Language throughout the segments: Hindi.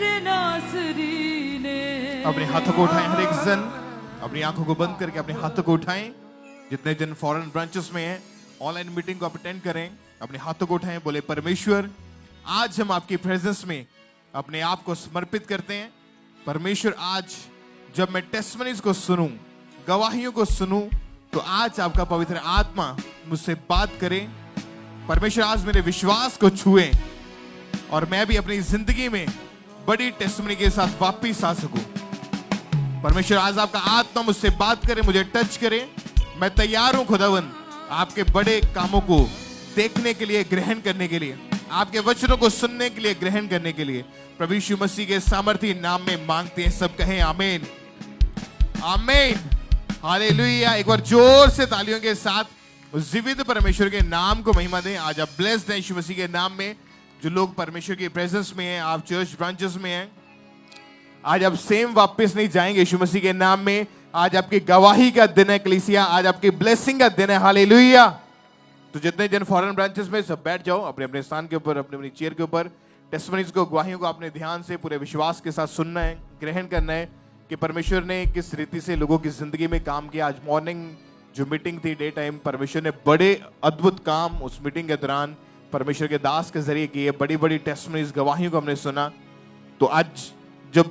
मेरे नासरी ने। अपने हाथों को उठाएं, हर एक जन अपनी आंखों को बंद करके अपने हाथों को उठाएं। जितने जन फॉरेन ब्रांचेस में हैं, ऑनलाइन मीटिंग को आप अटेंड करें, अपने हाथों को उठाएं, बोले परमेश्वर आज हम आपकी प्रेजेंस में अपने आप को समर्पित करते हैं। परमेश्वर आज जब मैं टेस्टमनीज को सुनूं, गवाहियों को सुनूं, तो आज आपका पवित्र आत्मा मुझसे बात करे। परमेश्वर आज मेरे विश्वास को छुए और मैं भी अपनी जिंदगी में बड़ी टेस्टमनी के साथ वापिस आ सकूं। परमेश्वर आज आपका आत्मा मुझसे बात करे, मुझे टच करे। मैं तैयार हूं खुदावन आपके बड़े कामों को देखने के लिए, ग्रहण करने के लिए, आपके वचनों को सुनने के लिए, ग्रहण करने के लिए। प्रभु यीशु मसीह के सामर्थी नाम में मांगते हैं, सब कहें आमीन, आमीन, हालेलुया। एक बार जोर से तालियों के साथ उस जीवित परमेश्वर के नाम को महिमा दें। आज आप ब्लेस्ड हैं यीशु मसीह के नाम में। जो लोग परमेश्वर की प्रेजेंस में हैं, आप चर्च ब्रांचेस में हैं, आज आप सेम वापस नहीं जाएंगे यीशु मसीह के नाम में। आज आपकी गवाही का दिन है कलीसिया, आज आपकी ब्लेसिंग का दिन है, हालेलुया। तो जितने जन फॉरेन ब्रांचेस में, सब बैठ जाओ अपने अपने स्थान के ऊपर, अपनी अपनी चेयर के ऊपर। टेस्टमनीज को, गवाहियों को आपने ध्यान से पूरे विश्वास के साथ सुनना है, ग्रहण करना है कि परमेश्वर ने किस रीति से लोगों की जिंदगी में काम किया। आज मॉर्निंग जो मीटिंग थी, डे टाइम, परमेश्वर ने बड़े अद्भुत काम उस मीटिंग के दौरान परमेश्वर के दास के जरिए किए। बड़ी बड़ी टेस्टमनीज, गवाहियों को हमने सुना। तो आज जब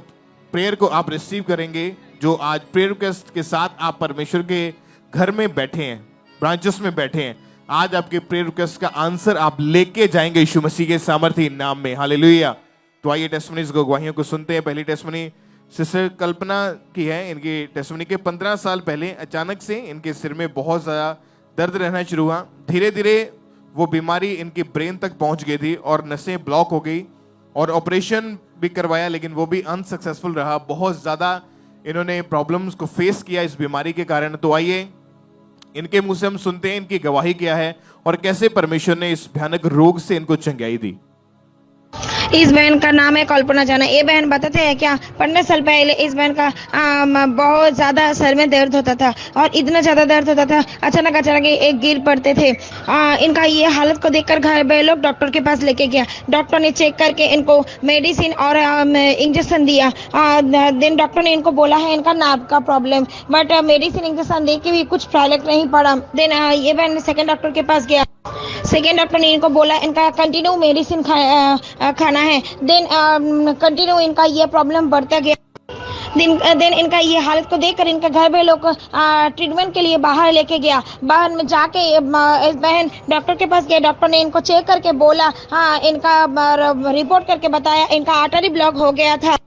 प्रेयर को आप रिसीव करेंगे, जो आज प्रेयर के साथ आप परमेश्वर के घर में बैठे हैं, ब्रांचेस में बैठे हैं, आज आपके प्रेयर रिक्वेस्ट का आंसर आप लेके जाएंगे यीशु मसीह के सामर्थी नाम में, हालेलुया। तो आइए टेस्टमनीज को, गवाहियों को सुनते हैं। पहली टेस्टमनी सिस्टर कल्पना की है। इनकी टेस्टमनी के 15 साल पहले अचानक से इनके सिर में बहुत ज़्यादा दर्द रहना शुरू हुआ। धीरे धीरे वो बीमारी इनकी ब्रेन तक पहुंच गई थी और नसें ब्लॉक हो गई और ऑपरेशन भी करवाया, लेकिन वो भी अनसक्सेसफुल रहा। बहुत ज़्यादा इन्होंने प्रॉब्लम्स को फेस किया इस बीमारी के कारण। तो आइए इनके मुंह से हम सुनते हैं इनकी गवाही क्या है और कैसे परमेश्वर ने इस भयानक रोग से इनको चंगाई दी। इस बहन का नाम है कल्पना जाना। ये बहन बताते हैं क्या 15 साल पहले इस बहन का बहुत ज्यादा सर में दर्द होता था और इतना ज्यादा दर्द होता था, अचानक एक गिर पड़ते थे। इनका ये हालत को देखकर घर में लोग डॉक्टर के पास लेके गया। डॉक्टर ने चेक करके इनको मेडिसिन और इंजेक्शन दिया। देन डॉक्टर ने इनको बोला है इनका नार्व का प्रॉब्लम, बट मेडिसिन इंजेक्शन दे के भी कुछ फर्क नहीं पड़ा। देन ये बहन सेकेंड डॉक्टर के पास गया। सेकेंड डॉक्टर ने इनको बोला इनका कंटिन्यू मेडिसिन खाना है। देन कंटिन्यू इनका ये प्रॉब्लम बढ़ता गया। देन इनका ये हालत को देखकर इनके घर में लोग ट्रीटमेंट के लिए बाहर लेके गया। बाहर में जाके इस बहन डॉक्टर के पास गए। डॉक्टर ने इनको चेक करके बोला, इनका रिपोर्ट करके बताया इनका आर्टरी ब्लॉक हो गया था।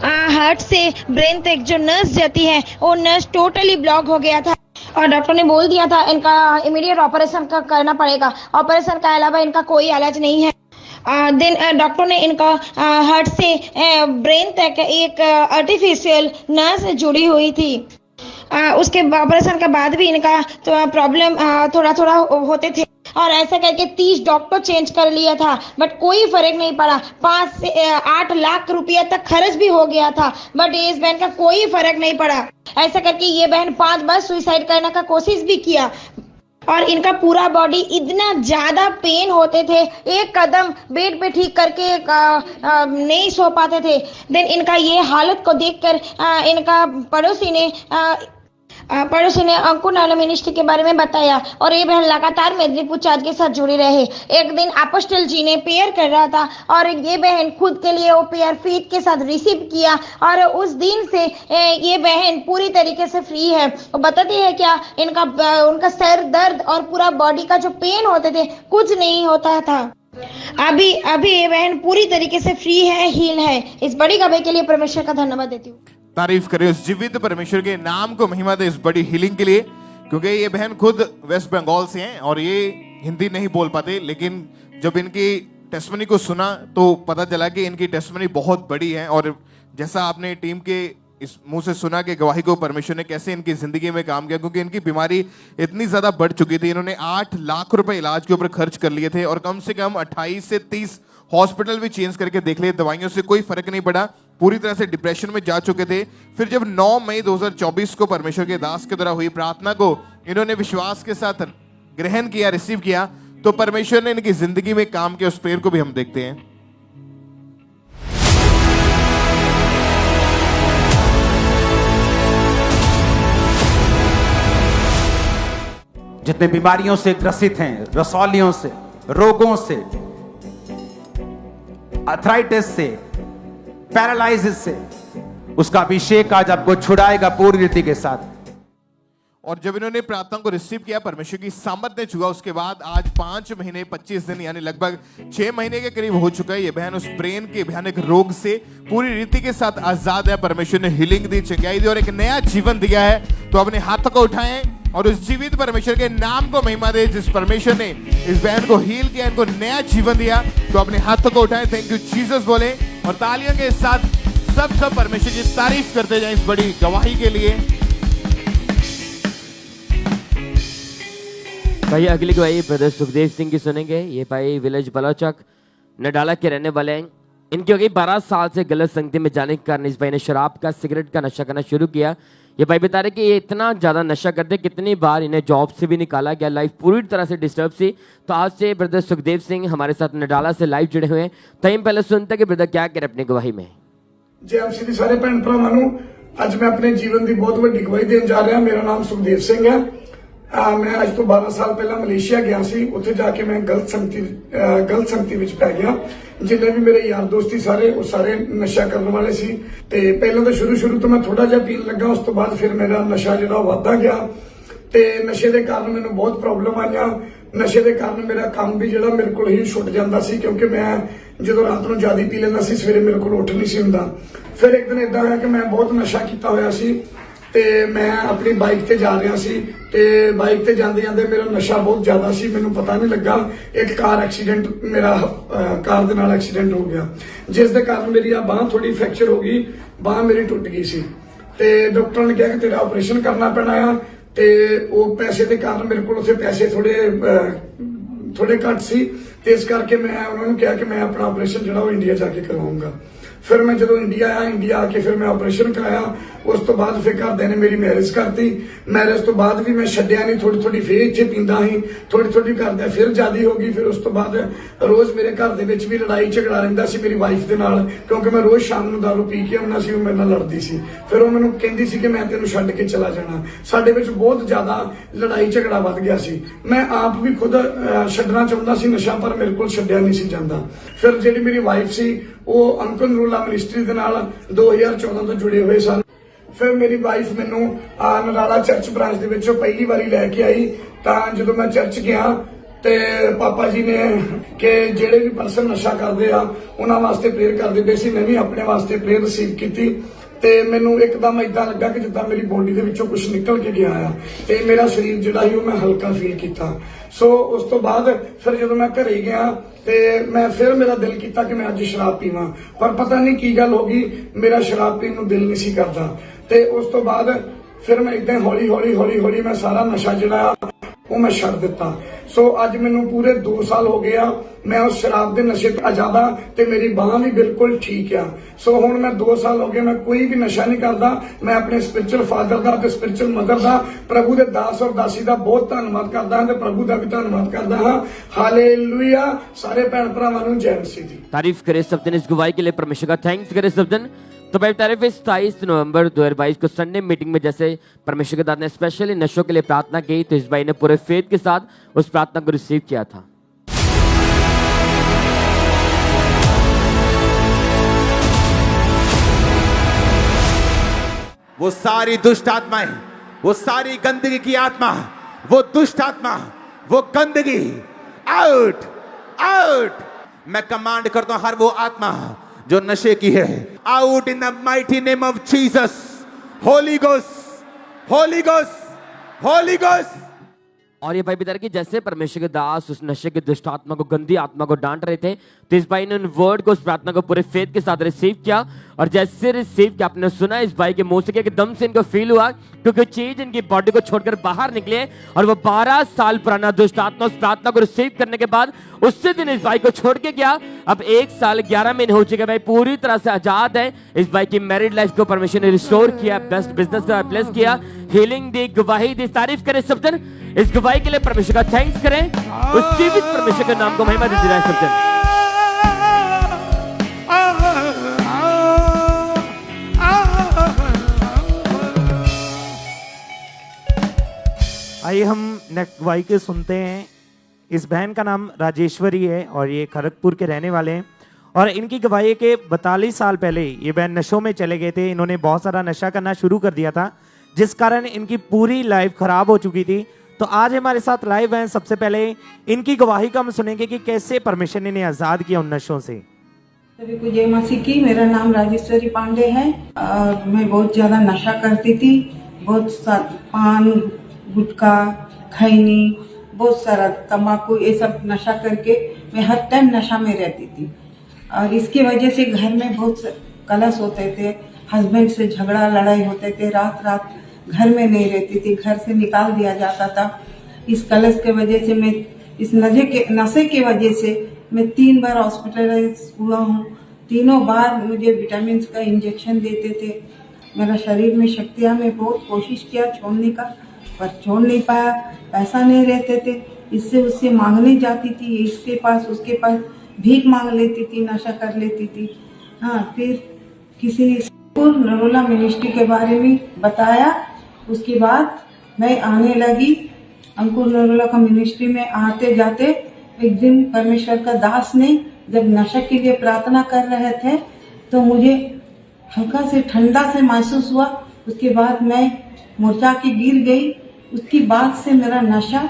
हार्ट से ब्रेन तक जो नर्स जाती है वो नर्स टोटली ब्लॉक हो गया था और डॉक्टर ने बोल दिया था इनका इमीडिएट ऑपरेशन करना पड़ेगा। ऑपरेशन के अलावा इनका कोई इलाज नहीं है। देन डॉक्टर ने इनका हार्ट से ब्रेन तक एक आर्टिफिशियल नर्स जुड़ी हुई थी। उसके ऑपरेशन के बाद भी इनका तो प्रॉब्लम थोड़ा होते थे और ऐसा करके 30 डॉक्टर चेंज कर लिया था, बट कोई फर्क नहीं पड़ा। 5 से 8 लाख रुपया तक खर्च भी हो गया था, बट इस बहन का कोई फर्क नहीं पड़ा। ऐसा करके ये बहन 5 बार सुसाइड करने का कोशिश भी किया और इनका पूरा बॉडी इतना ज्यादा पेन होते थे, एक कदम बेड पे ठीक करके नहीं सो पाते थे। देन इनका ये हालत को देखकर इनका पड़ोसी ने अंकुर नाला मिनिस्ट्री के बारे में बताया और ये बहन लगातार मेदिनीपुर चर्च के साथ जुड़ी रहे। एक दिन अपोस्टल जी ने प्रेयर कर रहा था और ये बहन खुद के लिए वो प्रेयर फेथ के साथ रिसीव किया और उस दिन से ये बहन पूरी तरीके से फ्री है। वो बताती है क्या उनका सर दर्द और पूरा बॉडी का जो पेन होते थे कुछ नहीं होता था। अभी ये बहन पूरी तरीके से फ्री है, हील है। इस बड़ी गवाही के लिए परमेश्वर का धन्यवाद देती हूँ। तारीफ करें उस जीवित परमेश्वर के नाम को, महिमा दे इस बड़ी हीलिंग के लिए, क्योंकि ये बहन खुद वेस्ट बंगाल से हैं और ये हिंदी नहीं बोल पाते, लेकिन जब इनकी टेस्टमनी को सुना तो पता चला कि इनकी टेस्टमनी बहुत बड़ी है। और जैसा आपने टीम के इस मुंह से सुना कि गवाही को परमेश्वर ने कैसे इनकी जिंदगी में काम किया, क्योंकि इनकी बीमारी इतनी ज्यादा बढ़ चुकी थी। इन्होंने 8 लाख रुपए इलाज के ऊपर खर्च कर लिए थे और कम से कम 28 से 30 हॉस्पिटल भी चेंज करके देख लिए, दवाइयों से कोई फर्क नहीं पड़ा। पूरी तरह से डिप्रेशन में जा चुके थे। फिर जब 9 मई 2024 को परमेश्वर के दास के द्वारा हुई प्रार्थना को इन्होंने विश्वास के साथ ग्रहण किया, रिसीव किया, तो परमेश्वर ने इनकी जिंदगी में काम किया। उस प्रेयर को भी हम देखते हैं। जितने बीमारियों से ग्रसित हैं, रसौलियों से, रोगों से, अर्थराइटिस से, पैरालाइसिस से, उसका अभिषेक आज आपको छुड़ाएगा पूरी रीति के साथ। और जब इन्होंने प्रार्थना को रिसीव किया, परमेश्वर की सामर्थ ने छुआ, उसके बाद आज 5 महीने 25 दिन यानी लगभग 6 महीने के करीब हो चुका है। ये बहन उस ब्रेन के भयानक रोग से पूरी रीति के साथ आजाद है। परमेश्वर ने हीलिंग दी, चंगाई दी और एक नया जीवन दिया है। तो अपने हाथों को उठाएं और उस जीवित परमेश्वर के नाम को महिमा दे, जिस परमेश्वर ने इस बहन को हील किया, इनको नया जीवन दिया। तो अपने हाथों को उठाएं, थैंक यू जीसस बोले और तालियों के साथ सब परमेश्वर की तारीफ करते जाएं इस बड़ी गवाही के लिए। भाई अगली गवाही ब्रदर सुखदेव सिंह की सुनेंगे। ये भाई विलेज बलोचक नडाला के रहने वाले हैं। इनकी हो गई 12 साल से गलत संगति में जाने के कारण इस भाई ने शराब का, सिगरेट का नशा करना शुरू किया। ये भाई बता रहे कि ये इतना ज़्यादा नशा करते, कितनी बार इन्हें जॉब से भी निकाला गया, लाइफ पूरी तरह से डिस्टर्ब सी। तो आज से ब्रदर सुखदेव सिंह हमारे साथ नडाला से लाइव जुड़े हुए हैं। तो हम पहले सुनते हैं कि ब्रदर क्या कह रहे अपनी गवाही में। जय आप सभी सारे भैन भरावां नूं अज मैं अपने जीवन की बहुत बड़ी गवाही देने जा रहा। मेरा नाम सुखदेव सिंह है। मैं अज तो 12 साल पहला मलेशिया गया सी। उत्थे जाके मैं गलत संगति विच पै गया। जिन्ने भी मेरे यार दोस्ती सारे वो सारे नशा करने वाले सी। ते पहले तो शुरू तो मैं थोड़ा जिहा पीन लगा, उस तो बाद फिर मेरा नशा जिहड़ा वधदा गया ते नशे दे कारण मैनूं बहुत प्रॉब्लम आईयां। नशे दे कारण मेरा काम भी जिहड़ा मेरे कोल ही छुट जांदा सी, क्योंकि मैं ਜਦੋਂ रात ਨੂੰ ਜ਼ਿਆਦਾ पी ਲੈਂਦਾ ਸੀ ਸਵੇਰੇ ਮੇਰੇ ਕੋਲ ਉੱਠ ਨਹੀਂ ਸੀ ਹੁੰਦਾ। ਫਿਰ ਇੱਕ ਦਿਨ ਇਦਾਂ ਹੋਇਆ ਕਿ ਮੈਂ ਬਹੁਤ ਨਸ਼ਾ ਕੀਤਾ ਹੋਇਆ ਸੀ ਤੇ ਮੈਂ ਆਪਣੀ ਬਾਈਕ ਤੇ ਜਾ ਰਿਹਾ ਸੀ ਤੇ ਬਾਈਕ ਤੇ ਜਾਂਦੇ ਜਾਂਦੇ ਮੇਰਾ ਨਸ਼ਾ ਬਹੁਤ ਜ਼ਿਆਦਾ ਸੀ, ਮੈਨੂੰ ਪਤਾ ਨਹੀਂ ਲੱਗਾ। ਇੱਕ ਕਾਰ ਐਕਸੀਡੈਂਟ, ਮੇਰਾ ਕਾਰ ਦੇ ਨਾਲ ਐਕਸੀਡੈਂਟ ਹੋ ਗਿਆ, ਜਿਸ ਦੇ ਕਾਰਨ ਮੇਰੀ ਆ ਬਾਂਹ ਥੋੜੀ ਫ੍ਰੈਕਚਰ ਹੋ ਗਈ, ਬਾਂਹ ਮੇਰੀ ਟੁੱਟ ਗਈ ਸੀ ਤੇ ਡਾਕਟਰ ਨੇ ਕਿਹਾ ਕਿ ਤੇਰਾ ਆਪਰੇਸ਼ਨ ਕਰਨਾ ਪੈਣਾ ਆ। ਤੇ ਉਹ ਪੈਸੇ ਦੇ ਕਾਰਨ ਮੇਰੇ ਕੋਲ ਉੱਥੇ ਪੈਸੇ थोड़े घट सी, इस करके मैं उन्होंने कहा कि मैं अपना ऑपरेशन जो इंडिया जाके करवाऊंगा। फिर मैं जो इंडिया आया, इंडिया आके फिर मैं ऑपरेशन कराया। उस तो बाद फिर घरदे ने मेरी मैरिज करती। मैरिज तो बाद भी मैं छड्डिया नहीं, थोड़ी फिर इत्थे पींदा ही, थोड़ी घरदे फिर ज्यादा हो गई। फिर उस तो बाद रोज मेरे घर दे विच भी लड़ाई झगड़ा रहिंदा सी मेरी वाइफ दे नाल, क्योंकि मैं रोज शाम नूं दारू पी के आउंदा सी, मेरे नाल लड़दी सी। फिर वो मैनूं कहंदी सी कि मैं तैनूं छड्ड के चला जाना। साडे विच बहुत ज्यादा लड़ाई झगड़ा वध गया सी। मैं आप भी खुद छड्डना चाहुंदा सी नशा, पर मेरे कोल छड्डिया नहीं सी जांदा। फिर जिहड़ी मेरी वाइफ सी वो अंकल नूला मिनिस्ट्री दे नाल 2014 तो जुड़े हुए सन। फिर मेरी वाइफ मैनू नराला चर्च ब्रांच दे विचों पहली बारी लैके आई। तां जदों मैं चर्च गया ते पापा जी ने कि जिहड़े भी परसन नशा करदे आ उन्हां वास्ते प्रेयर करदे पए सी। मैं भी अपने वास्ते प्रेयर रिसीव कीती ते मैनू एकदम इदां लगा कि जिद्दां मेरी बॉडी दे विचों कुछ निकल के गया आ ते मेरा शरीर जिहड़ा ही मैं हल्का फील कीता। सो उस तो बाद फिर जदों मैं घरे गया ते मैं फिर मेरा दिल किया कि मैं अज शराब पीवां, पर पता नहीं की गल हो गई, मेरा शराब पीण नूं दिल नहीं सी करदा। ते उस तो बाद फिर मैं इदां हौली मैं सारा नशा जिहड़ा वो मैं छड्ड दिता। सो अज मैनूं पूरे 2 साल हो गया मैं उस शराब के नशे तो आजाद हाँ ते मेरी बांह भी बिल्कुल ठीक आ। सो हुण मैं 2 साल हो गए मैं कोई भी नशा नहीं करता। मैं अपने स्पिरिचुअल फादर का ते स्पिरिचुअल मदर का, प्रभु के दास और दासी का बहुत धन्नवाद करदा हां ते प्रभु का भी धन्नवाद करदा हां। हालेलुया। सारे भैन भरावां नूं जय मसीह दी। तारीफ करे सब दिन इस गवाही के लिए, परमेश्वर का थैंक्स करे सब दिन। तो भाई तारीफ 27 नवंबर 2022 को संडे मीटिंग में जैसे परमेश्वर के दास ने स्पेशली नशों के लिए प्रार्थना की, तो इस भाई ने पूरे फेथ के साथ उस प्रार्थना को रिसीव किया था। वो सारी दुष्ट आत्माएं, वो सारी गंदगी की आत्मा, वो दुष्ट आत्मा, वो गंदगी आउट आउट। मैं कमांड करता हूं हर वो आत्मा जो नशे की है, out in the mighty name of Jesus. Holi ghost, Holi ghost, Holi ghost. और ये भाई बता रहे कि जैसे परमेश्वर के दास उस नशे की दुष्ट आत्मा को, गंदी आत्मा को डांट रहे थे, तो इस भाई ने उन वर्ड को, उस प्रार्थना को पूरे फेथ के साथ रिसीव किया। और जैसे रिसीव किया, आपने सुना इस भाई के मुंह से कि एकदम से इनको फील हुआ क्योंकि चीज इनकी बॉडी को छोड़कर बाहर निकले। और वो 12 साल पुराना दुष्ट आत्मा उस प्रार्थना को रिसीव करने के बाद उससे दिन इस भाई को छोड़ के गया। अब 1 साल 11 महीने हो चुके भाई, पूरी तरह से आजाद है। इस भाई की मैरिड लाइफ को परमेश्वर ने रिस्टोर किया, बेस्ट बिजनेस का ब्लेस किया, हीलिंग दी, गवाही दी। तारीफ करें सब जन, इस गवाही के लिए परमेश्वर का थैंक्स करें, उस जीवित परमेश्वर के नाम को महिमा देते रहे सब जन। आइए हम गवाही के सुनते हैं। इस बहन का नाम राजेश्वरी है और ये खड़गपुर के रहने वाले हैं और इनकी गवाही के 42 साल पहले ये बहन नशों में चले गए थे। इन्होंने बहुत सारा नशा करना शुरू कर दिया था जिस कारण इनकी पूरी लाइफ खराब हो चुकी थी। तो आज हमारे साथ लाइव हैं। सबसे पहले इनकी गवाही का हम सुनेंगे कि कैसे परमेश्वर ने इन्हें आजाद किया उन नशों से। सभी को जय मसीह की। मेरा नाम राजेश्वरी पांडे है। मैं बहुत ज्यादा नशा करती थी, बहुत पान, गुटखा, खैनी, बहुत सारा तम्बाकू, ये सब नशा करके मैं हर टाइम नशा में रहती थी और इसकी वजह से घर में बहुत कलश होते थे, हस्बैंड से झगड़ा लड़ाई होते थे, रात रात घर में नहीं रहती थी, घर से निकाल दिया जाता था। इस कलश के वजह से मैं इस नशे की वजह से मैं 3 बार हॉस्पिटलाइज हुआ हूँ। तीनों बार मुझे विटामिन का इंजेक्शन देते थे। मेरा शरीर में शक्तियाँ, मैं बहुत कोशिश किया छोड़ने का पर छोड़ नहीं पाया। पैसा नहीं रहते थे, इससे उससे मांगने जाती थी, इसके पास उसके पास भीख मांग लेती थी, नशा कर लेती थी। हाँ, फिर किसी ने नरोला मिनिस्ट्री के बारे में बताया, उसके बाद मैं आने लगी। अंकुर नरोला का मिनिस्ट्री में आते जाते एक दिन परमेश्वर का दास ने जब नशा के लिए प्रार्थना कर रहे थे तो मुझे हल्का से ठंडा से महसूस हुआ। उसके बाद मैं मुरझा के गिर गई। उसके बाद से मेरा नशा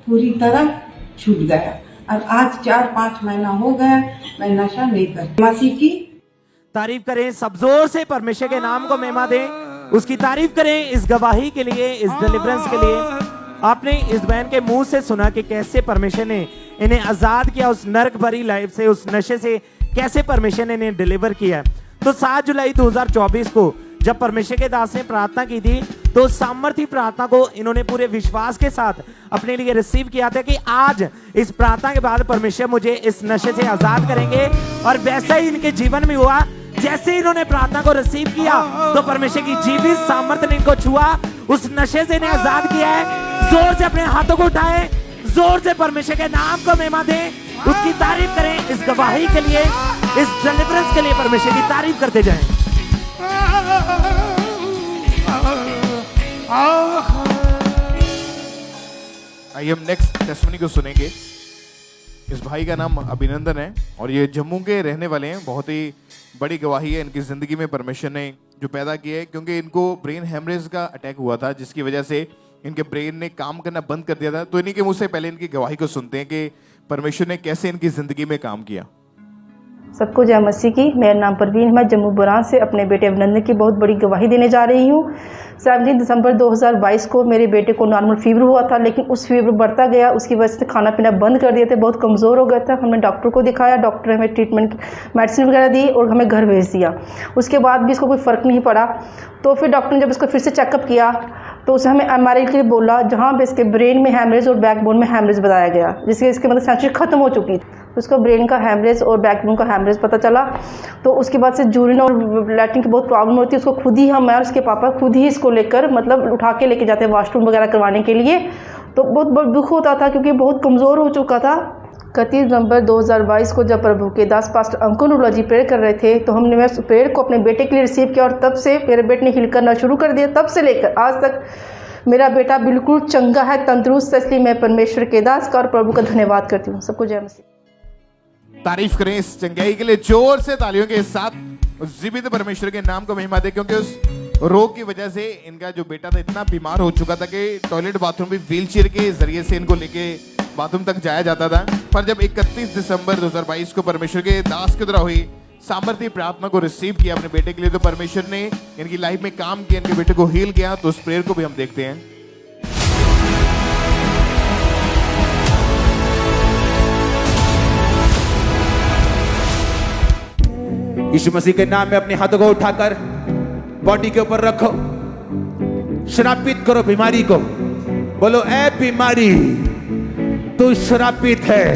पूरी तरह छूट गया और आज 4-5 महीना हो गया मैं नशा नहीं करती। मसीह की तारीफ करें, सब जोर से परमेश्वर के नाम को महिमा दें, उसकी तारीफ करें इस गवाही के लिए, इस डिलीवरेंस के लिए। आपने इस बहन के मुंह से सुना कि कैसे परमेश्वर ने इन्हें आजाद किया उस नरक भरी लाइफ से, उस नशे से कैसे परमेश्वर ने इन्हें डिलीवर किया। तो 7 जुलाई 2024 को जब परमेश्वर के दास ने प्रार्थना की थी तो सामर्थ्य प्रार्थना को इन्होंने पूरे विश्वास के साथ अपने लिए रिसीव किया था कि आज इस प्रार्थना के बाद परमेश्वर मुझे इस नशे से आजाद करेंगे। और वैसा ही इनके जीवन में हुआ। जैसे इन्होंने प्रार्थना को रिसीव किया तो परमेश्वर की जीवित सामर्थ्य ने इनको छुआ, उस नशे से इन्हें आजाद किया है। जोर से अपने हाथों को उठाएं, जोर से परमेश्वर के नाम को महिमा दें, उसकी तारीफ करें। इस गवाही के लिए, इस डिलीवरेंस के लिए परमेश्वर की तारीफ करते जाएं। आइए हम नेक्स्ट टेस्टिमनी को सुनेंगे। इस भाई का नाम अभिनंदन है और ये जम्मू के रहने वाले हैं। बहुत ही बड़ी गवाही है इनकी जिंदगी में परमेश्वर ने जो पैदा किया है, क्योंकि इनको ब्रेन हेमरेज का अटैक हुआ था जिसकी वजह से इनके ब्रेन ने काम करना बंद कर दिया था। तो इन्हीं के मुंह से पहले इनकी गवाही को सुनते हैं कि परमेश्वर ने कैसे इनकी जिंदगी में काम किया। सबको जय मसीह की। मेरा नाम परवीन, मैं जम्मू बुरान से अपने बेटे अभिनंदन की बहुत बड़ी गवाही देने जा रही हूँ। 17 दिसंबर 2022 को मेरे बेटे को नॉर्मल फीवर हुआ था, लेकिन उस फीवर बढ़ता गया। उसकी वजह से खाना पीना बंद कर दिए थे, बहुत कमज़ोर हो गया था। हमने डॉक्टर को दिखाया, डॉक्टर ने हमें ट्रीटमेंट मेडिसिन वगैरह दी और हमें घर भेज दिया। उसके बाद भी इसको कोई फ़र्क नहीं पड़ा। तो फिर डॉक्टर ने जब इसको फिर से चेकअप किया तो उसने हमें MRI के लिए बोला, जहाँ पे इसके ब्रेन में हैमरेज और बैकबोन में हैमरेज बताया गया, जिसके इसके मतलब सेंचुरी खत्म हो चुकी थी। उसको ब्रेन का हैमरेज और बैकबोन का हैमरेज पता चला। तो उसके बाद से यूरिन और लैट्रिन की बहुत प्रॉब्लम होती है। उसको खुद ही मैं और उसके पापा खुद ही इसको लेकर मतलब उठा के लेके जाते हैं वॉशरूम वगैरह करवाने के लिए। तो बहुत दुख होता था क्योंकि बहुत कमज़ोर हो चुका था। 31 नवंबर 2022 को जब प्रभु के दास पास्टर अंकुर नरोला जी प्रेयर कर रहे थे तो हमने उस प्रेयर को अपने बेटे के लिए रिसीव किया और तब से मेरे बेटे ने हील करना शुरू कर दिया। तब से लेकर आज तक मेरा बेटा बिल्कुल चंगा है, तंदुरुस्त है। इसलिए मैं परमेश्वर के दास का और प्रभु का धन्यवाद करती हूँ। सबको जय मसीह। तारीफ करें इस चंगाई के लिए जोर से तालियों के साथ। जीवित परमेश्वर के नाम को महिमा दे, क्योंकि उस रोग की वजह से इनका जो बेटा था इतना बीमार हो चुका था कि टॉयलेट बाथरूम भी व्हीलचेयर के जरिए से इनको लेके बाथरूम तक जाया जाता था। पर जब 31 दिसंबर 2022 को परमेश्वर के दास की तरह हुई सामर्थ्य प्रार्थना को रिसीव किया अपने बेटे के लिए, तो परमेश्वर ने इनकी लाइफ में काम किया, इनके बेटे को हील किया। तो उस प्रेयर को भी हम देखते हैं। यीशु मसीह के नाम में अपने हाथों को उठाकर बॉडी के ऊपर रखो, श्रापित करो बीमारी को। बोलो, ए बीमारी तू श्रापित है,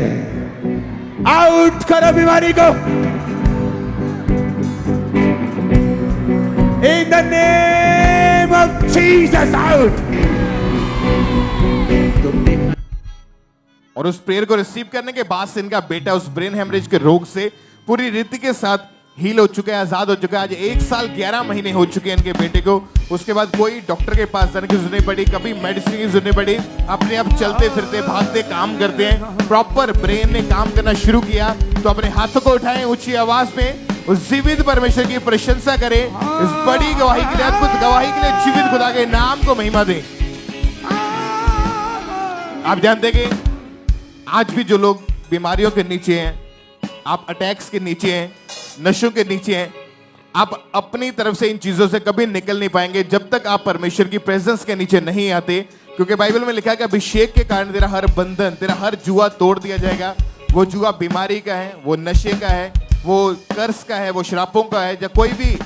आउट करो बीमारी को in the name of Jesus, out. और उस प्रेयर को रिसीव करने के बाद से इनका बेटा उस ब्रेन हेमरेज के रोग से पूरी रीति के साथ हील हो चुका है, आजाद हो चुका है। आज 1 साल 11 महीने हो चुके हैं इनके बेटे को। उसके बाद कोई डॉक्टर के पास जाने की जरूरत नहीं पड़ी, कभी मेडिसिन की जरूरत नहीं पड़ी। अपने आप चलते फिरते भागते काम करते हैं। प्रॉपर ब्रेन ने काम करना शुरू किया। तो अपने हाथों को उठाएं ऊंची आवाज में, उस जीवित परमेश्वर की प्रशंसा करें। इस बड़ी गवाही के लिए, अद्भुत गवाही के लिए जीवित खुदा के नाम को महिमा दें। आप जानते हैं कि आज भी जो लोग बीमारियों के नीचे हैं, आप अटैक्स के नीचे हैं, नशों के नीचे हैं, आप अपनी तरफ से इन चीजों से कभी निकल नहीं पाएंगे जब तक आप परमेश्वर की प्रेजेंस के नीचे नहीं आते। क्योंकि बाइबल में लिखा है कि अभिषेक के कारण तेरा हर बंधन, तेरा हर जुआ तोड़ दिया जाएगा। वो जुआ बीमारी का है, वो नशे का है, वो कर्ज का है, वो श्रापों का है, या कोई भी।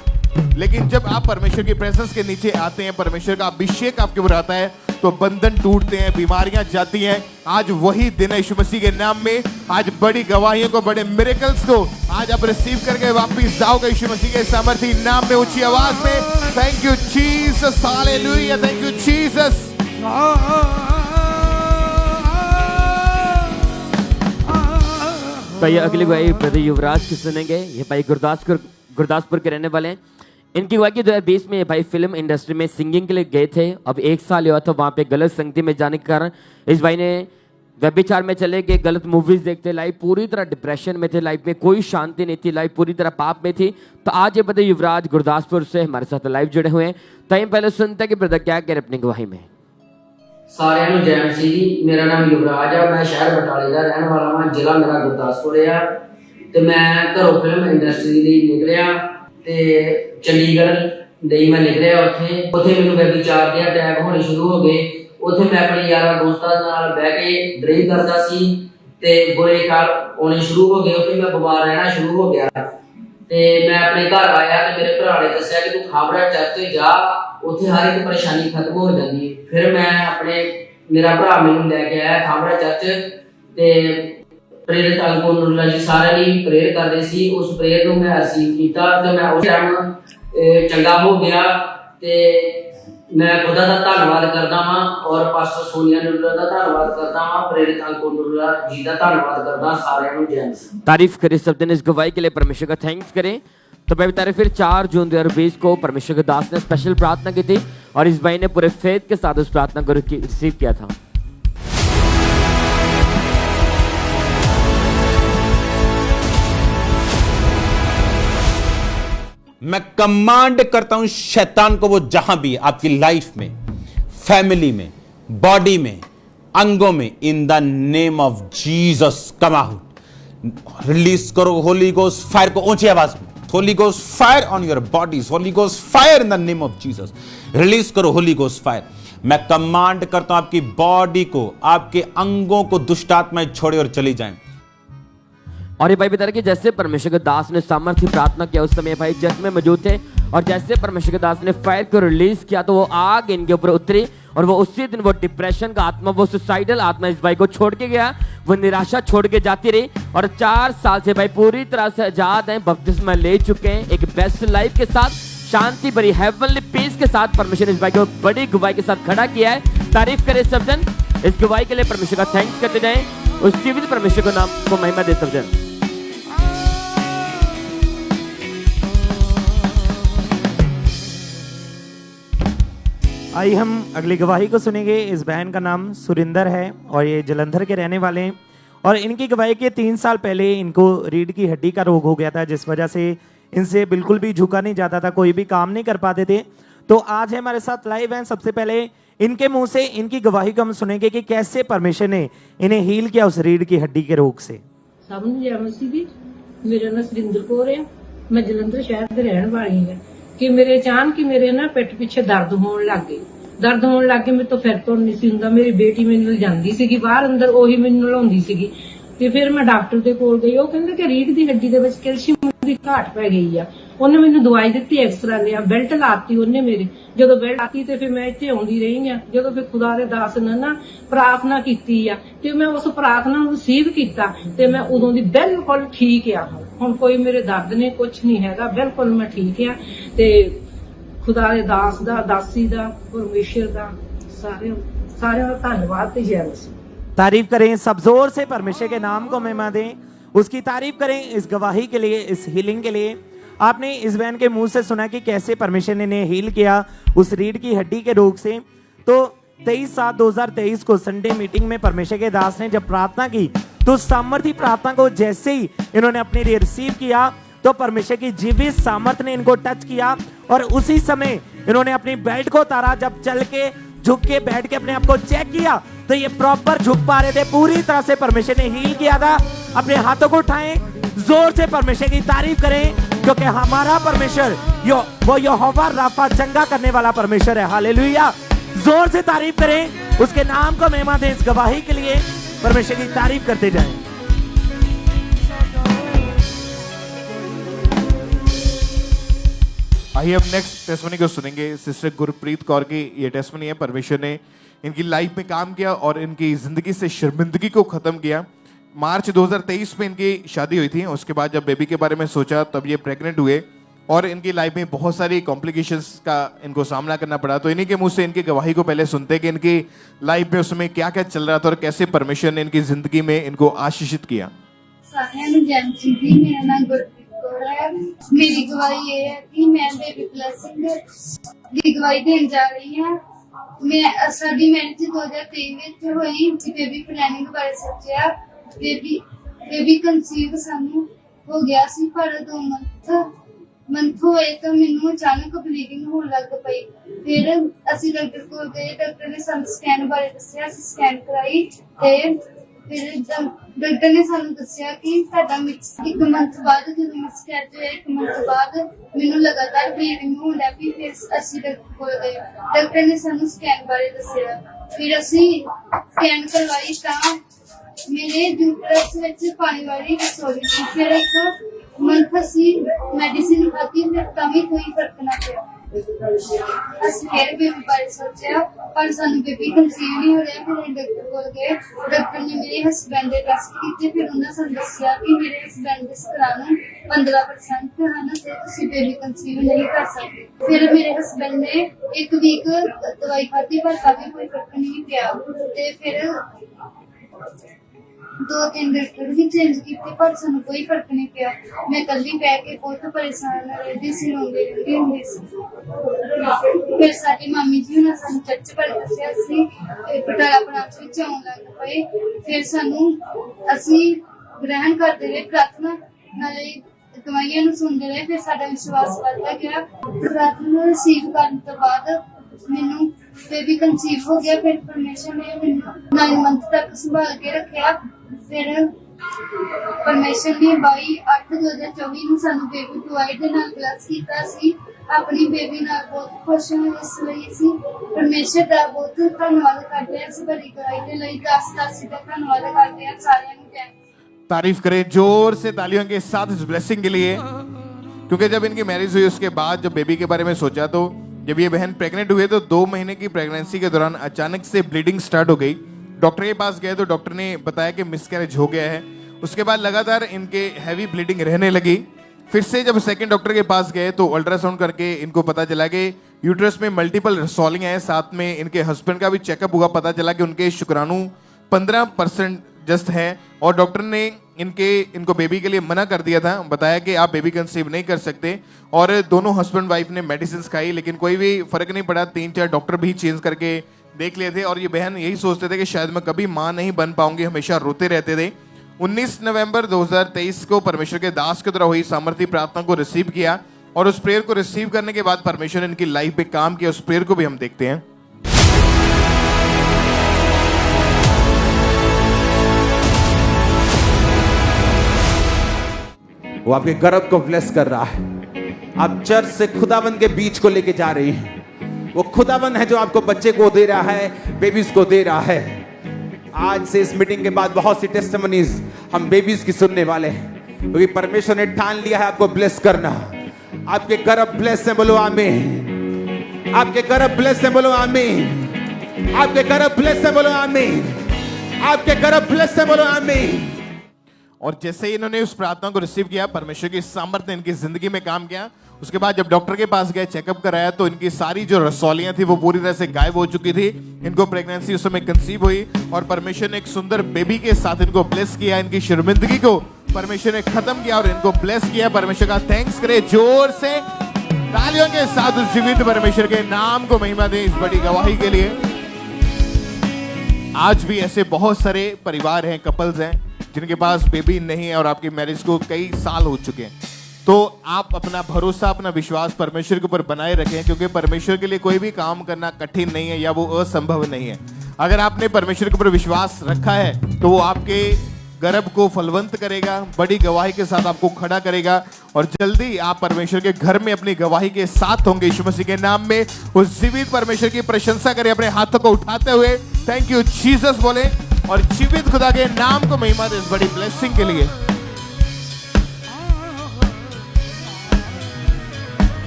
लेकिन जब आप परमेश्वर की प्रेजेंस के नीचे आते हैं, परमेश्वर का अभिषेक आपके ऊपर आता है, तो बंधन टूटते हैं, बीमारियां जाती हैं। आज वही दिन है यीशु मसीह के नाम में। आज बड़ी गवाहियों को, बड़े मिरेकल्स को आज आप रिसीव करके वापस जाओगे यीशु मसीह के सामर्थी नाम में, ऊंची आवाज में। Thank you Jesus, hallelujah, thank you Jesus. तो ये अगली गवाही ब्रदर युवराज की सुनेंगे। ये भाई गुरदासपुर के रहने वाले हैं। इनकी गवाही की 2020 में भाई फिल्म इंडस्ट्री में सिंगिंग के लिए गए थे। अब 1 साल हुआ था वहां पे गलत संगति में जाने के कारण इस भाई ने व्यभिचार में चले गए, गलत मूवीज देखते, लाइफ पूरी तरह डिप्रेशन में थे, लाइफ में कोई शांति नहीं थी, लाइफ पूरी तरह पाप में थी। तो आज ये ब्रदर युवराज गुरदासपुर से हमारे साथ लाइव जुड़े हुए हैं। तो पहले सुनते हैं कि ब्रदर क्या कह रहे अपनी गवाही में। सारिਆਂ ਨੂੰ ਜੈ ਮਸੀਹ ਜੀ। ਮੇਰਾ ਨਾਮ ਯੁਵਰਾਜ ਆ, ਮੈਂ ਸ਼ਹਿਰ ਬਟਾਲੇ ਦਾ ਰਹਿਣ ਵਾਲਾ ਹਾਂ, ਜ਼ਿਲ੍ਹਾ ਮੇਰਾ ਗੁਰਦਾਸਪੁਰ ਆ ਤੇ ਮੈਂ ਘਰੋਂ ਫਿਲਮ ਇੰਡਸਟਰੀ ਲਈ ਨਿਕਲਿਆ ਤੇ ਚੰਡੀਗੜ੍ਹ ਲਈ ਮੈਂ ਨਿਕਲਿਆ। ਉੱਥੇ ਮੈਨੂੰ ਵਿਚਾਰ ਦੇ ਅਟੈਕ ਹੋਣੇ ਸ਼ੁਰੂ ਹੋ ਗਏ। ਉੱਥੇ ਮੈਂ ਆਪਣੇ ਯਾਰਾਂ ਦੋਸਤਾਂ ਨਾਲ ਬਹਿ ਕੇ ਡਰਿੰਕ ਕਰਦਾ ਸੀ ਤੇ ਬੁਰੇ ਖਿਆਲ ਆਉਣੇ ਸ਼ੁਰੂ ਹੋ ਗਏ। ਉੱਥੇ ਮੈਂ ਬਿਮਾਰ ਰਹਿਣਾ ਸ਼ੁਰੂ ਹੋ ਗਿਆ ਤੇ ਮੈਂ ਆਪਣੇ ਘਰ ਆਇਆ ਤੇ ਮੇਰੇ ਭਰਾ ਨੇ ਦੱਸਿਆ ਕਿ ਤੂੰ ਖਾਬੜਾ ਚਰਚ ਜਾ, ਉੱਥੇ ਹਰ ਇੱਕ ਪਰੇਸ਼ਾਨੀ ਖਤਮ ਹੋ ਜਾਂਦੀ ਹੈ। ਫਿਰ ਮੈਂ ਮੇਰਾ ਭਰਾ ਮੈਨੂੰ ਲੈ ਕੇ ਆਇਆ ਖਾਬੜਾ ਚਰਚ ਤੇ ਪ੍ਰੇਰਿਤ ਅੰਗੋਨੂਲਾ ਜੀ ਸਾਰਿਆਂ ਲਈ ਪ੍ਰੇਅਰ ਕਰਦੇ ਸੀ। ਉਸ ਪ੍ਰੇਅਰ ਨੂੰ ਮੈਂ ਰਿਸੀਵ ਕੀਤਾ ਤੇ ਮੈਂ ਉਸ ਟਾਈਮ ਚੰਗਾ ਹੋ ਗਿਆ ਤੇ मैं खुदा का धन्यवाद करता हाँ और पास्टर सोनिया नुल्ला का धन्यवाद करता हाँ, प्रेरित अंगोनुल्ला जी का धन्यवाद करता सारे नु जय मसीह। तारीफ करें सब दिन इस गवाही के लिए, परमेश्वर का थैंक्स करें। तो भाई बता रहे फिर 4 जून 2020 को परमेश्वर के दास ने स्पेशल प्रार्थना की थी और इस भाई ने पूरे फेथ के साथ उस प्रार्थना को रिसीव किया था। मैं कमांड करता हूं शैतान को, वो जहां भी है आपकी लाइफ में, फैमिली में, बॉडी में, अंगों में, in the name of Jesus come out. Release करो होली गोस्ट फायर को ऊंची आवाज में। Holi ghost fire on your bodies, Holi ghost fire in the name of Jesus. Release करो होली गोस्ट फायर। मैं कमांड करता हूं आपकी बॉडी को, आपके अंगों को दुष्ट आत्माएं छोड़े और चली जाएं। और ये भाई बता रहे कि जैसे परमेश्वर के दास ने सामर्थ्य प्रार्थना किया, उस समय भाई चर्च में मौजूद थे और जैसे परमेश्वर के दास ने फायर को रिलीज किया तो वो आग इनके ऊपर उतरी और वो उसी दिन वो डिप्रेशन का आत्मा, वो सुसाइडल आत्मा इस भाई को छोड़ के गया। वो निराशा छोड़ के जाती रही और 4 साल से भाई पूरी तरह से आजाद हैं, बपतिस्मा ले चुके हैं, एक बेस्ट लाइफ के साथ, शांति भरी हेवनली पीस के साथ परमेश्वर ने इस भाई को बड़ी गवाही के साथ खड़ा किया है। तारीफ करें सब जन, इस गवाही के लिए परमेश्वर का थैंक्स करते जाएं, उस जीवित परमेश्वर को नाम को महिमा दे सब जन। आइए हम अगली गवाही को सुनेंगे। इस बहन का नाम सुरिंदर है और ये जलंधर के रहने वाले हैं और इनकी गवाही के 3 साल पहले इनको रीढ़ की हड्डी का रोग हो गया था, जिस वजह से इनसे बिल्कुल भी झुका नहीं जाता था, कोई भी काम नहीं कर पाते थे। तो आज है हमारे साथ लाइव हैं। सबसे पहले इनके मुंह से इनकी गवाही को हम सुनेंगे कि कैसे परमेश्वर ने इन्हें हील किया उस रीढ़ की हड्डी के रोग से। जय मसीह जी। मेरा नाम सुरिंदर कौर है, मैं जलंधर शहर की रहने वाली हूँ। कि मेरे अचानक ही मेरे ना पेट पीछे दर्द होने लग गई, दर्द होने लग गए। मैं तो फिर तो नहीं सी हुंदा, मेरी बेटी मैनू जांदी सीगी बाहर अंदर, ओही मैनू नलाउंदी सीगी ते फिर मैं डॉक्टर दे कोल गई। ਉਹ ਕਹਿੰਦੇ ਕਿ ਰੀढ़ ਦੀ ਹੱਡੀ ਦੇ ਵਿੱਚ ਕੈਲਸ਼ੀਅਮ ਦੀ ਘਾਟ ਪੈ ਗਈ ਆ। ਉਹਨੇ ਮੈਨੂੰ ਦਵਾਈ ਦਿੱਤੀ, ਐਕਸਰਾ ਲਿਆ, ਬੈਲਟ ਲਾਤੀ ਉਹਨੇ ਮੇਰੇ। ਜਦੋਂ ਬੈਲਟ ਲਾਤੀ ਤੇ ਫਿਰ ਮੈਂ ਇੱਥੇ ਆਉਂਦੀ ਰਹੀ ਆ। ਜਦੋਂ ਫਿਰ ਖੁਦਾ ਦੇ ਦਾਸ ਨੇ ਨਾ ਪ੍ਰਾਰਥਨਾ ਕੀਤੀ ਆ ਤੇ ਮੈਂ ਉਸ ਪ੍ਰਾਰਥਨਾ ਨੂੰ ਰਿਸੀਵ ਕੀਤਾ ਤੇ ਮੈਂ ਉਦੋਂ ਦੀ ਬਿਲਕੁਲ ਠੀਕ ਆ। ਹੁਣ ਕੋਈ ਮੇਰੇ ਦਰਦ ਨਹੀਂ, ਕੁਝ ਨਹੀਂ ਹੈਗਾ, ਬਿਲਕੁਲ ਮੈਂ ਠੀਕ ਆ ਤੇ ਖੁਦਾ ਦੇ ਦਾਸ ਦਾ, ਦਾਸੀ ਦਾ, ਪਰਮੇਸ਼ਰ ਦਾ ਸਾਰਿਆਂ ਦਾ ਧੰਨਵਾਦ ਤੇ ਜੈ ਮਸੀਹ। तारीफ करें सब जोर से, परमेश्वर के नाम को महिमा दें, उसकी तारीफ करें इस गवाही के लिए, इस हीलिंग के लिए। आपने इस बहन के मुंह से सुना कि कैसे परमेश्वर ने इन्हें हील किया उस रीढ़ की हड्डी के रोग से। तो 23/7/2023 को संडे मीटिंग में परमेश्वर के दास ने जब प्रार्थना की तो सामर्थी प्रार्थना को जैसे ही इन्होंने अपने लिए रिसीव किया तो परमेश्वर की जीवित सामर्थ ने इनको टच किया और उसी समय इन्होंने अपनी बेल्ट को उतारा। जब चल के झुक के बैठ के अपने आप को चेक किया तो ये प्रॉपर झुक पा रहे थे, पूरी तरह से परमेश्वर ने हील किया था। अपने हाथों को उठाएं, जोर से परमेश्वर की तारीफ करें, क्योंकि हमारा परमेश्वर वो यहोवा राफा चंगा करने वाला परमेश्वर है। हालेलुया, जोर से तारीफ करें, उसके नाम को महिमा दें। इस गवाही के लिए परमेश्वर की तारीफ करते जाएं। आइए अब नेक्स्ट टेस्टमनी को सुनेंगे। सिस्टर गुरप्रीत कौर की ये टेस्टमनी है। परमेश्वर ने इनकी लाइफ में काम किया और इनकी जिंदगी से शर्मिंदगी को खत्म किया। मार्च 2023 में इनकी शादी हुई थी। उसके बाद जब बेबी के बारे में सोचा तब ये प्रेग्नेंट हुए और इनकी लाइफ में बहुत सारी कॉम्प्लिकेशंस का इनको सामना करना पड़ा। तो इन्हीं के मुंह से इनकी गवाही को पहले सुनते हैं कि इनकी लाइफ में उसमें क्या क्या चल रहा था और कैसे परमेश्वर ने इनकी जिंदगी में इनको आशीषित किया। मेरा नाम गुरप्रीत कौर है। मेरी गवाही ये है कि मैं बेबी ब्लेसिंग की गवाही देने जा रही हूँ। मैं साडी मैरिज 2023 ਵਿੱਚ ਹੋਈ। बेबी प्लानिंग ਬਾਰੇ ਸੋਚਿਆ। बेबी कंसीव ਸਾਨੂੰ ਹੋ ਗਿਆ ਸੀ, ਪਰ 2 ਮੰਥ ਹੋਏ ਤਾਂ ਮੈਨੂੰ ਅਚਾਨਕ ਬਲੀਡਿੰਗ ਹੋਣ ਲੱਗ ਪਈ। ਫਿਰ ਅਸੀਂ ਡਾਕਟਰ ਕੋਲ ਗਏ। ਡਾਕਟਰ ਨੇ ਸਾਨੂੰ ਸਕੈਨ ਬਾਰੇ ਦੱਸਿਆ। ਅਸੀਂ ਸਕੈਨ ਕਰਾਈ ਤੇ ਫਿਰ ਡਾਕਟਰ ਨੇ ਸਾਨੂੰ ਦੱਸਿਆ ਕਿ ਤੁਹਾਡਾ ਮਿਕਸ 1 ਮੰਥ ਬਾਅਦ ਜਦੋਂ ਮਿਕਸ ਕਰਕੇ 1 ਮੰਥ ਬਾਅਦ ਮੈਨੂੰ ਲਗਾਤਾਰ ਬਲੀਡਿੰਗ ਹੋਣ ਲੱਗ ਪਈ। ਫਿਰ ਅਸੀਂ ਡਾਕਟਰ ਕੋਲ ਗਏ। ਡਾਕਟਰ ਨੇ ਸਾਨੂੰ ਸਕੈਨ ਬਾਰੇ ਦੱਸਿਆ। ਫਿਰ ਅਸੀਂ ਸਕੈਨ ਕਰਵਾਈ ਤਾਂ ਮੇਰੇ ਯੂਟਰਸ ਵਿੱਚ ਪਾਣੀ ਵਾਲੀ ਰਸੋਲੀ ਸੀ। ਫਿਰ 1 ਮੰਥ ਅਸੀਂ ਮੈਡੀਸਿਨ ਖਾਧੀ ਤਾਂ ਵੀ ਕੋਈ ਫਰਕ ਨਾ ਪਿਆ। ਅਸੀਂ ਫਿਰ ਬੇਬੀ ਬਾਰੇ ਸੋਚਿਆ, ਪਰ ਸਾਨੂੰ ਬੇਬੀ ਕੰਸੀਵ ਨਹੀਂ ਹੋ ਰਿਹਾ। ਫਿਰ ਡਾਕਟਰ ਕੋਲ ਗਏ। ਡਾਕਟਰ ਨੇ ਮੇਰੇ ਹਸਬੈਂਡ ਦੇ ਟੈਸਟ ਕੀਤੇ। ਫਿਰ ਉਹਨਾਂ ਸਾਨੂੰ ਦੱਸਿਆ ਕਿ ਮੇਰੇ ਹਸਬੈਂਡ ਦੇ ਸਤਰਾਣੂ 15% ਹਨ ਤੇ ਤੁਸੀਂ ਬੇਬੀ ਕੰਸੀਵ ਨਹੀਂ ਕਰ ਸਕਦੇ। ਫਿਰ ਮੇਰੇ ਹਸਬੈਂਡ ਨੇ 1 ਵੀਕ ਦਵਾਈ ਖਾਧੀ, ਪਰ ਤਾਂ ਵੀ ਕੋਈ ਫਰਕ ਨਹੀਂ ਪਿਆ। ਤੇ ਫਿਰ 2-3 ਡਾਕਟਰ ਵੀ ਚੇਂਜ ਕੀਤੇ, ਪਰ ਸਾਨੂੰ ਕੋਈ ਫਰਕ ਨਹੀਂ ਪਿਆ। ਮੈਂ ਕੱਲੀ ਬੈ ਕੇ ਬਹੁਤ ਪਰੇਸ਼ਾਨ ਰਹਿੰਦੀ ਸੀ, ਰੋਂਦੀ ਰਹਿੰਦੀ ਹੁੰਦੀ ਸੀ। ਫਿਰ ਸਾਡੀ ਮਾਮੀ ਜੀ ਨੇ ਸਾਨੂੰ ਚਰਚ ਬਾਰੇ ਦੱਸਿਆ ਸੀ। ਪਟਾਲਾ ਪ੍ਰਾਂਤ ਵਿੱਚ ਆਉਣ ਲੱਗ ਪਏ। ਫਿਰ ਅਸੀਂ ਗ੍ਰਹਿਣ ਕਰਦੇ ਰਹੇ, ਪ੍ਰਾਰਥਨਾ ਨਾਲੇ ਦਵਾਈਆਂ ਨੂੰ ਸੁਣਦੇ ਰਹੇ। ਫਿਰ ਸਾਡਾ ਵਿਸ਼ਵਾਸ ਵੱਧਦਾ ਗਿਆ। ਪ੍ਰਾਰਥਨਾ ਨੂੰ ਰਿਸੀਵ ਕਰਨ ਤੋਂ ਬਾਅਦ ਮੈਨੂੰ ਬੇਬੀ ਕੰਸੀਵ ਹੋ ਗਿਆ। ਫਿਰ ਪਰਮੇਸ਼ਰ ਨੇ ਮੈਨੂੰ 9 ਮੰਥ ਤੱਕ ਸੰਭਾਲ ਕੇ ਰੱਖਿਆ। ਫਿਰ ਪਰਮੇਸ਼ਰ ਨੇ 22/8/2024 ਨੂੰ ਸਾਨੂੰ ਬੇਬੀ ਬੁਆਏ ਦੇ ਨਾਲ ਬਲੈਸ ਕੀਤਾ ਸੀ। ਆਪਣੀ ਬੇਬੀ ਨਾਲ ਬਹੁਤ ਖੁਸ਼ ਹਾਂ। ਇਸ ਲਈ ਅਸੀਂ ਪਰਮੇਸ਼ਰ ਦਾ ਬਹੁਤ ਧੰਨਵਾਦ ਕਰਦੇ ਹਾਂ। ਇਸ ਬੜੀ ਗਵਾਹੀ ਦੇ ਲਈ 10 ਦਾ ਧੰਨਵਾਦ ਕਰਦੇ ਹਾਂ। ਸਾਰਿਆਂ ਨੂੰ ਜੈ। तारीफ करें जोर से तालियों के साथ इस ब्लेसिंग के लिए, क्योंकि जब इनकी मैरिज हुई उसके बाद जब बेबी के बारे में सोचा तो जब ये बहन प्रेग्नेंट हुए तो 2 महीने की प्रेगनेंसी के दौरान अचानक से ब्लीडिंग स्टार्ट हो गई। डॉक्टर के पास गए तो डॉक्टर ने बताया कि मिसकैरेज हो गया है। उसके बाद लगातार इनके हैवी ब्लीडिंग रहने लगी। फिर से जब सेकंड डॉक्टर के पास गए तो अल्ट्रासाउंड करके इनको पता चला कि यूट्रस में मल्टीपल रसौलियां हैं। साथ में इनके हस्बैंड का भी चेकअप हुआ, पता चला कि उनके शुक्राणु 15% जस्ट है। और डॉक्टर ने इनको बेबी के लिए मना कर दिया था, बताया कि आप बेबी कंसीव नहीं कर सकते। और दोनों हस्बैंड वाइफ ने मेडिसिन खाई, लेकिन कोई भी फर्क नहीं पड़ा। 3-4 डॉक्टर भी चेंज करके देख लिए थे। और ये बहन यही सोचते थे कि शायद मैं कभी माँ नहीं बन पाऊंगी, हमेशा रोते रहते थे। 19 नवंबर 2023 को परमेश्वर के दास के द्वारा हुई सामर्थी प्रार्थना को रिसीव किया और उस प्रेयर को रिसीव करने के बाद परमेश्वर ने इनकी लाइफ पे काम किया। उस प्रेयर को भी हम देखते हैं। वो आपके गर्भ को ब्लेस कर रहा है। आप चर्च से खुदावन के बीच को लेके जा रही हैं। वो खुदावन है जो आपको बच्चे को दे रहा है, बेबीज को दे रहा है। आज से इस मीटिंग के बाद बहुत सी टेस्टिमनीज हम बेबीज की सुनने वाले हैं, क्योंकि परमेश्वर ने ठान लिया है आपको ब्लेस करना। आपके गर्भ ब्लेस है, बोलो आमीन। आपके गर्भ ब्लेस है, बोलो आमीन। आपके गर्भ ब्लेस है, बोलो आमीन। आपके गर्भ ब्लेस है, बोलो आमीन। और जैसे ही इन्होंने उस प्रार्थना को रिसीव किया, परमेश्वर की सामर्थ ने इनकी जिंदगी में काम किया। उसके बाद जब डॉक्टर के पास गए, चेकअप कराया, तो इनकी सारी जो रसौलियां थी वो पूरी तरह से गायब हो चुकी थी। इनको प्रेगनेंसी उस समय कंसीव हुई और परमेश्वर ने एक सुंदर बेबी के साथ इनको ब्लेस किया। इनकी शर्मिंदगी को परमेश्वर ने खत्म किया और इनको ब्लेस किया। परमेश्वर का थैंक्स करें जोर से तालियों के साथ उस जीवित परमेश्वर के नाम को महिमा दें इस बड़ी गवाही के लिए। आज भी ऐसे बहुत सारे परिवार हैं, कपल्स हैं जिनके पास बेबी नहीं है और आपकी मैरिज को कई साल हो चुके हैं। तो आप अपना भरोसा, अपना विश्वास परमेश्वर के ऊपर बनाए रखें, क्योंकि परमेश्वर के लिए कोई भी काम करना कठिन नहीं है या वो असंभव नहीं है। अगर आपने परमेश्वर के ऊपर विश्वास रखा है तो वो आपके गर्भ को फलवंत करेगा, बड़ी गवाही के साथ आपको खड़ा करेगा और जल्दी आप परमेश्वर के घर में अपनी गवाही के साथ होंगे। यीशु मसीह के नाम में उस जीवित परमेश्वर की प्रशंसा करें अपने हाथों को उठाते हुए, थैंक यू जीसस बोले और जीवित खुदा के नाम को महिमा दे इस बड़ी ब्लेसिंग के लिए।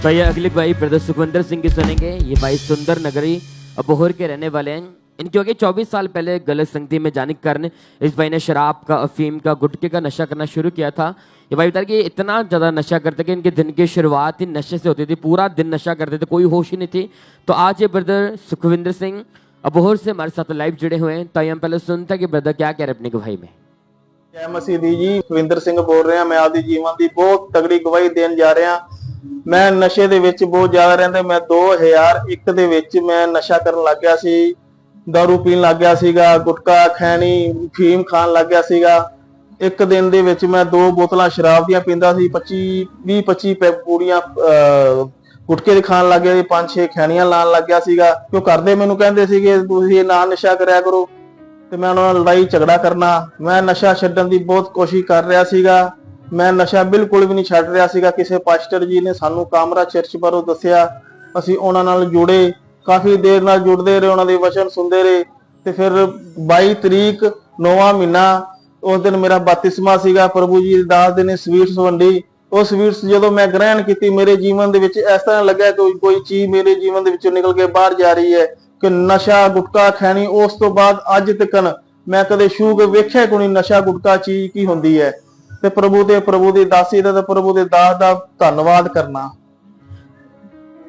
तो ये अगली भाई ब्रदर सुखविंदर सिंह की सुनेंगे। ये भाई सुंदर नगरी अबोहर के रहने वाले हैं। इनकी होगी 24 साल पहले गलत संगति में जाने के कारण इस भाई ने शराब का, अफीम का, गुटखे का नशा करना शुरू किया था। ये भाई बता कि इतना ज्यादा नशा करते कि इनके दिन की शुरुआत ही नशे से होती थी, पूरा दिन नशा करते थे, कोई होश ही नहीं थी। तो आज ये ब्रदर सुखविंदर सिंह अबोहर से हमारे साथ लाइव जुड़े हुए हैं। तो हम पहले सुनते हैं कि ब्रदर क्या कह रहे अपनी गवाही में। जय मसीह दी जी, सुखविंदर सिंह बोल रहे हैं। मैं आपदी जीवन की बहुत तगड़ी गवाही देन जा रहा। मैं नशे दे विच बहुत ज्यादा रहंदे। मैं 2001 दे विच मैं नशा करन लग गया सी, दारू पीन लग गया सीगा, गुटका खैनी, फीम खान लग गया सीगा। एक दिन दे विच मैं 2 बोतलां शराब दियां पींदा सी, 25 पूड़ियां गुटके दी खान लग गया, 5-6 खैनियां लान लग गया सीगा। क्यों करदे मैनूं कहंदे सीगे तुसीं ना नशा करया करो, ते मैं उन्हां नाल लड़ाई झगड़ा करना। मैं नशा छड्डण दी बहुत कोशिश कर रहा सीगा। मैं नशा बिल्कुल भी नहीं छड्ड रहा सीगा। किसी पास्टर जी ने सानू कामरा चर्च बारों दस्सिया, असीं उन्हां नाल जुड़े, काफी देर नाल जुड़दे रहे, उन्हां दे वचन सुनदे रहे। ते फिर 22 तरीक 9वां महीना उस दिन मेरा बपतिस्मा सीगा। प्रभु जी दास ने स्वीट्स वंडी। उस स्वीट्स जदों मैं ग्रहण की, मेरे जीवन दे विच इस तरह लग्या कि कोई चीज मेरे जीवन दे विचों निकल के बाहर जा रही है कि नशा गुटका खैनी। उस तो बाद अज तक मैं कदे छू के वेख्या कोई नशा गुटका चीज की हुंदी है। ते प्रभु दी दासी दा, प्रभु दे दास दा धन्नवाद करना।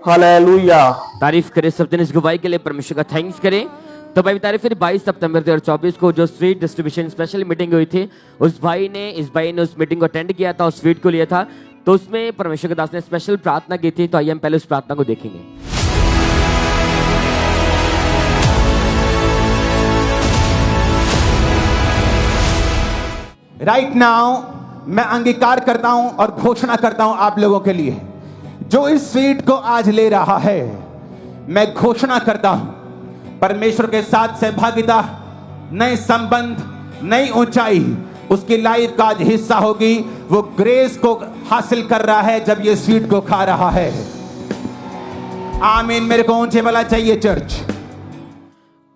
हालेलुया। तारीफ करें सब जन इस गवाही के लिए, परमेश्वर का थैंक्स करें। तो भाई बता रहे फिर 22 सितंबर 2024 को जो स्वीट डिस्ट्रीब्यूशन स्पेशल मीटिंग हुई थी, इस भाई ने उस मीटिंग को अटेंड किया था और स्वीट को लिया था। तो उसमें परमेश्वर के दास ने स्पेशल प्रार्थना की थी। तो आइए हम पहले उस प्रार्थना को देखेंगे। राइट नाउ मैं अंगीकार करता हूं और घोषणा करता हूं आप लोगों के लिए, जो इस स्वीट को आज ले रहा है, मैं घोषणा करता हूं परमेश्वर के साथ सहभागिता, नए संबंध, नई ऊंचाई उसकी लाइफ का आज हिस्सा होगी। वो ग्रेस को हासिल कर रहा है जब ये स्वीट को खा रहा है। आमीन। मेरे को ऊंचे वाला चाहिए चर्च।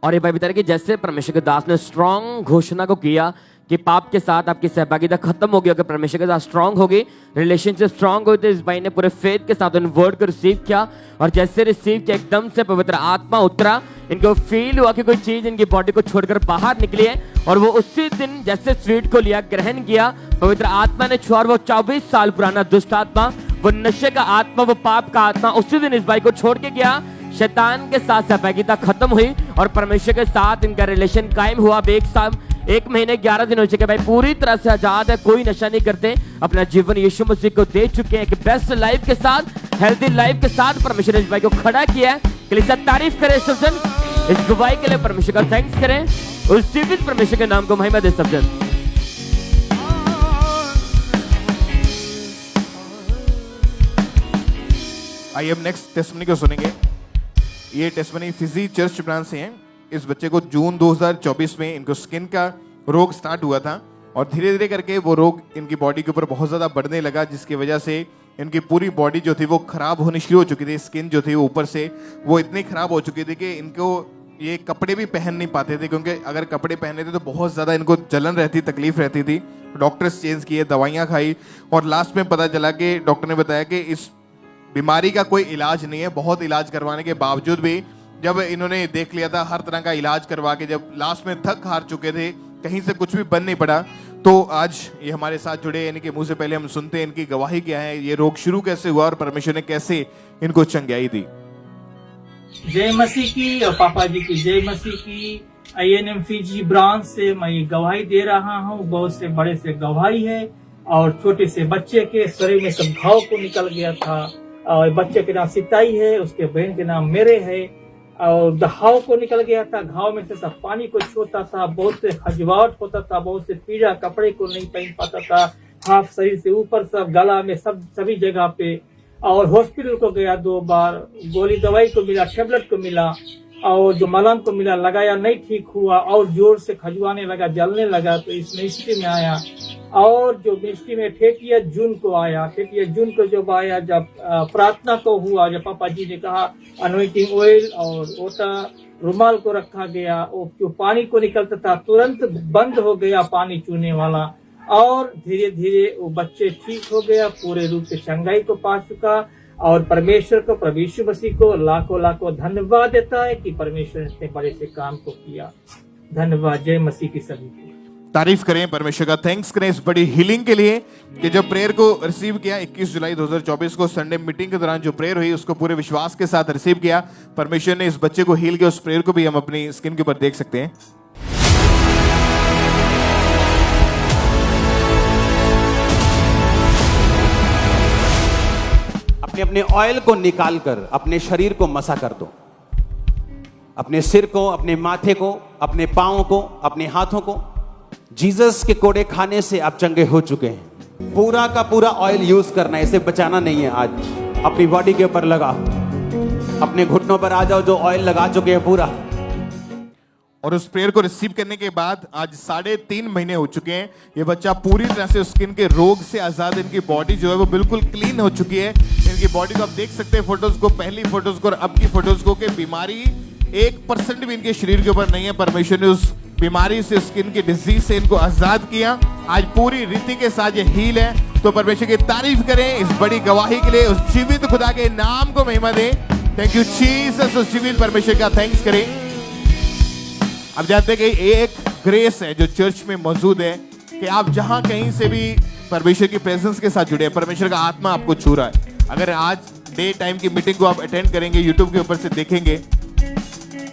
और ये भाई बता रहे कि जैसे परमेश्वर के दास ने स्ट्रॉन्ग घोषणा को किया कि पाप के साथ आपकी सहभागिता खत्म हो गई, अगर परमेश्वर के साथ स्ट्रांग हो गई, रिलेशनशिप स्ट्रांग हुई, तो इस भाई ने पूरे फेथ के साथ उन वर्ड को रिसीव किया। और जैसे रिसीव किया एकदम से पवित्र आत्मा उतरा। इनको फील हुआ कि कोई चीज इनकी बॉडी को छोड़कर बाहर निकली है। और वो उसी दिन जैसे स्वीट को लिया, ग्रहण किया, पवित्र आत्मा ने छुआ। वो 24 साल पुराना दुष्ट आत्मा, वो नशे का आत्मा, वो पाप का आत्मा उसी दिन इस भाई को छोड़ के गया। शैतान के साथ सहभागिता खत्म हुई और परमेश्वर के साथ इनका रिलेशन कायम हुआ। 1 महीने 11 दिन हो चुके भाई, पूरी तरह से आजाद है, कोई नशा नहीं करते, अपना जीवन यीशु मसीह को दे चुके हैं। एक बेस्ट लाइफ के साथ, हेल्दी लाइफ के साथ परमेश्वर ने इस भाई को खड़ा किया है। कलीसिया तारीफ करे सब जन, इस गवाही के लिए परमेश्वर का थैंक्स करें, उस जीवित परमेश्वर के नाम को महिमा दे सब जन। आइए हम नेक्स्ट टेस्टमनी को सुनेंगे। ये टेस्टमनी फिजी चर्च ब्रांच से हैं। इस बच्चे को जून 2024 में इनको स्किन का रोग स्टार्ट हुआ था और धीरे धीरे करके वो रोग इनकी बॉडी के ऊपर बहुत ज़्यादा बढ़ने लगा, जिसकी वजह से इनकी पूरी बॉडी जो थी वो खराब होनी शुरू हो चुकी थी। स्किन जो थी वो ऊपर से वो इतनी खराब हो चुकी थी कि इनको ये कपड़े भी पहन नहीं पाते थे, क्योंकि अगर कपड़े पहने थे तो बहुत ज़्यादा इनको जलन रहती, तकलीफ रहती थी। डॉक्टर्स चेंज किए, दवाइयाँ खाई और लास्ट में पता चला कि डॉक्टर ने बताया कि इस बीमारी का कोई इलाज नहीं है। बहुत इलाज करवाने के बावजूद भी जब इन्होंने देख लिया था, हर तरह का इलाज करवा के जब लास्ट में थक हार चुके थे, कहीं से कुछ भी बन नहीं पड़ा, तो आज ये हमारे साथ जुड़े। यानी कि मुंह से पहले हम सुनते हैं इनकी गवाही क्या है, ये रोग शुरू कैसे हुआ और परमेश्वर ने कैसे इनको चंगाई दी। जय मसीह की और पापा जी की जय मसीह की। INM फिजी ब्रांच से मैं ये गवाही दे रहा हूँ। बहुत से बड़े से गवाही है और छोटे से बच्चे के शरीर में सब घाव को निकल गया था। और बच्चे के नाम सिताई है, उसके बहन के नाम मेरे है। और घाव को निकल गया था, घाव में से सब पानी को छोड़ता था, बहुत से खजवाहट होता था, बहुत से पीड़ा, कपड़े को नहीं पहन पाता था, हाफ शरीर से ऊपर सब, गला में सब, सभी जगह पे। और हॉस्पिटल को गया 2 बार, गोली दवाई को मिला, टेबलेट को मिला, और जो मलहम को मिला लगाया, नहीं ठीक हुआ, और जोर से खजुआने लगा, जलने लगा। तो इस मिनिस्ट्री में आया, और जो मिनिस्ट्री में 30 जून को आया। 30 जून को जब आया, जब प्रार्थना को हुआ, जब पापा जी ने कहा अनॉइंटिंग ऑयल और वाटर रुमाल को रखा गया, और जो पानी को निकलता था तुरंत बंद हो गया पानी चूने वाला, और धीरे धीरे वो बच्चे ठीक हो गया, पूरे रूप से चंगाई को पा चुका। और परमेश्वर को, प्रभु यीशु मसीह को लाखों लाखों धन्यवाद देता है कि परमेश्वर ने इतने बड़े से काम को किया। धन्यवाद। जय मसीह की सभी को। तारीफ करें परमेश्वर का, थैंक्स करें इस बड़ी हीलिंग के लिए कि जब प्रेयर को रिसीव किया 21 जुलाई 2024 को संडे मीटिंग के दौरान जो प्रेयर हुई उसको पूरे विश्वास के साथ रिसीव किया। परमेश्वर ने इस बच्चे को हील किया। उस प्रेयर को भी हम अपनी स्क्रीन के ऊपर देख सकते हैं। अपने अपने ऑयल को निकालकर अपने शरीर को मसा कर दो, अपने सिर को, अपने माथे को, अपने पांवों को, अपने हाथों को। जीसस के कोड़े खाने से आप चंगे हो चुके हैं। पूरा का पूरा ऑयल यूज करना है, इसे बचाना नहीं है। आज अपनी बॉडी के ऊपर लगा, अपने घुटनों पर आ जाओ, जो ऑयल लगा चुके हैं पूरा। और उस प्रेयर को रिसीव करने के बाद आज 3.5 महीने हो चुके हैं। ये बच्चा पूरी तरह से स्किन के रोग से आजाद, इनकी बॉडी जो है वो बिल्कुल क्लीन हो चुकी है। इनकी बॉडी को आप देख सकते हैं फोटोज को, पहली फोटोज को और अब की फोटोज को, कि बीमारी 1% भी इनके शरीर के ऊपर नहीं है। परमेश्वर ने उस बीमारी से, स्किन की डिजीज से इनको आजाद किया। आज पूरी रीति के साथ ये हील है। तो परमेश्वर की तारीफ करें इस बड़ी गवाही के लिए। उस जीवित खुदा के नाम को महिमा दें। Thank you Jesus. उस जीवित परमेश्वर का थैंक्स करें। अब जानते हैं कि एक ग्रेस है जो चर्च में मौजूद है कि आप जहां कहीं से भी परमेश्वर की प्रेजेंस के साथ जुड़े हैं, परमेश्वर का आत्मा आपको छू रहा है। अगर आज डे टाइम की मीटिंग को आप अटेंड करेंगे, यूट्यूब के ऊपर से देखेंगे,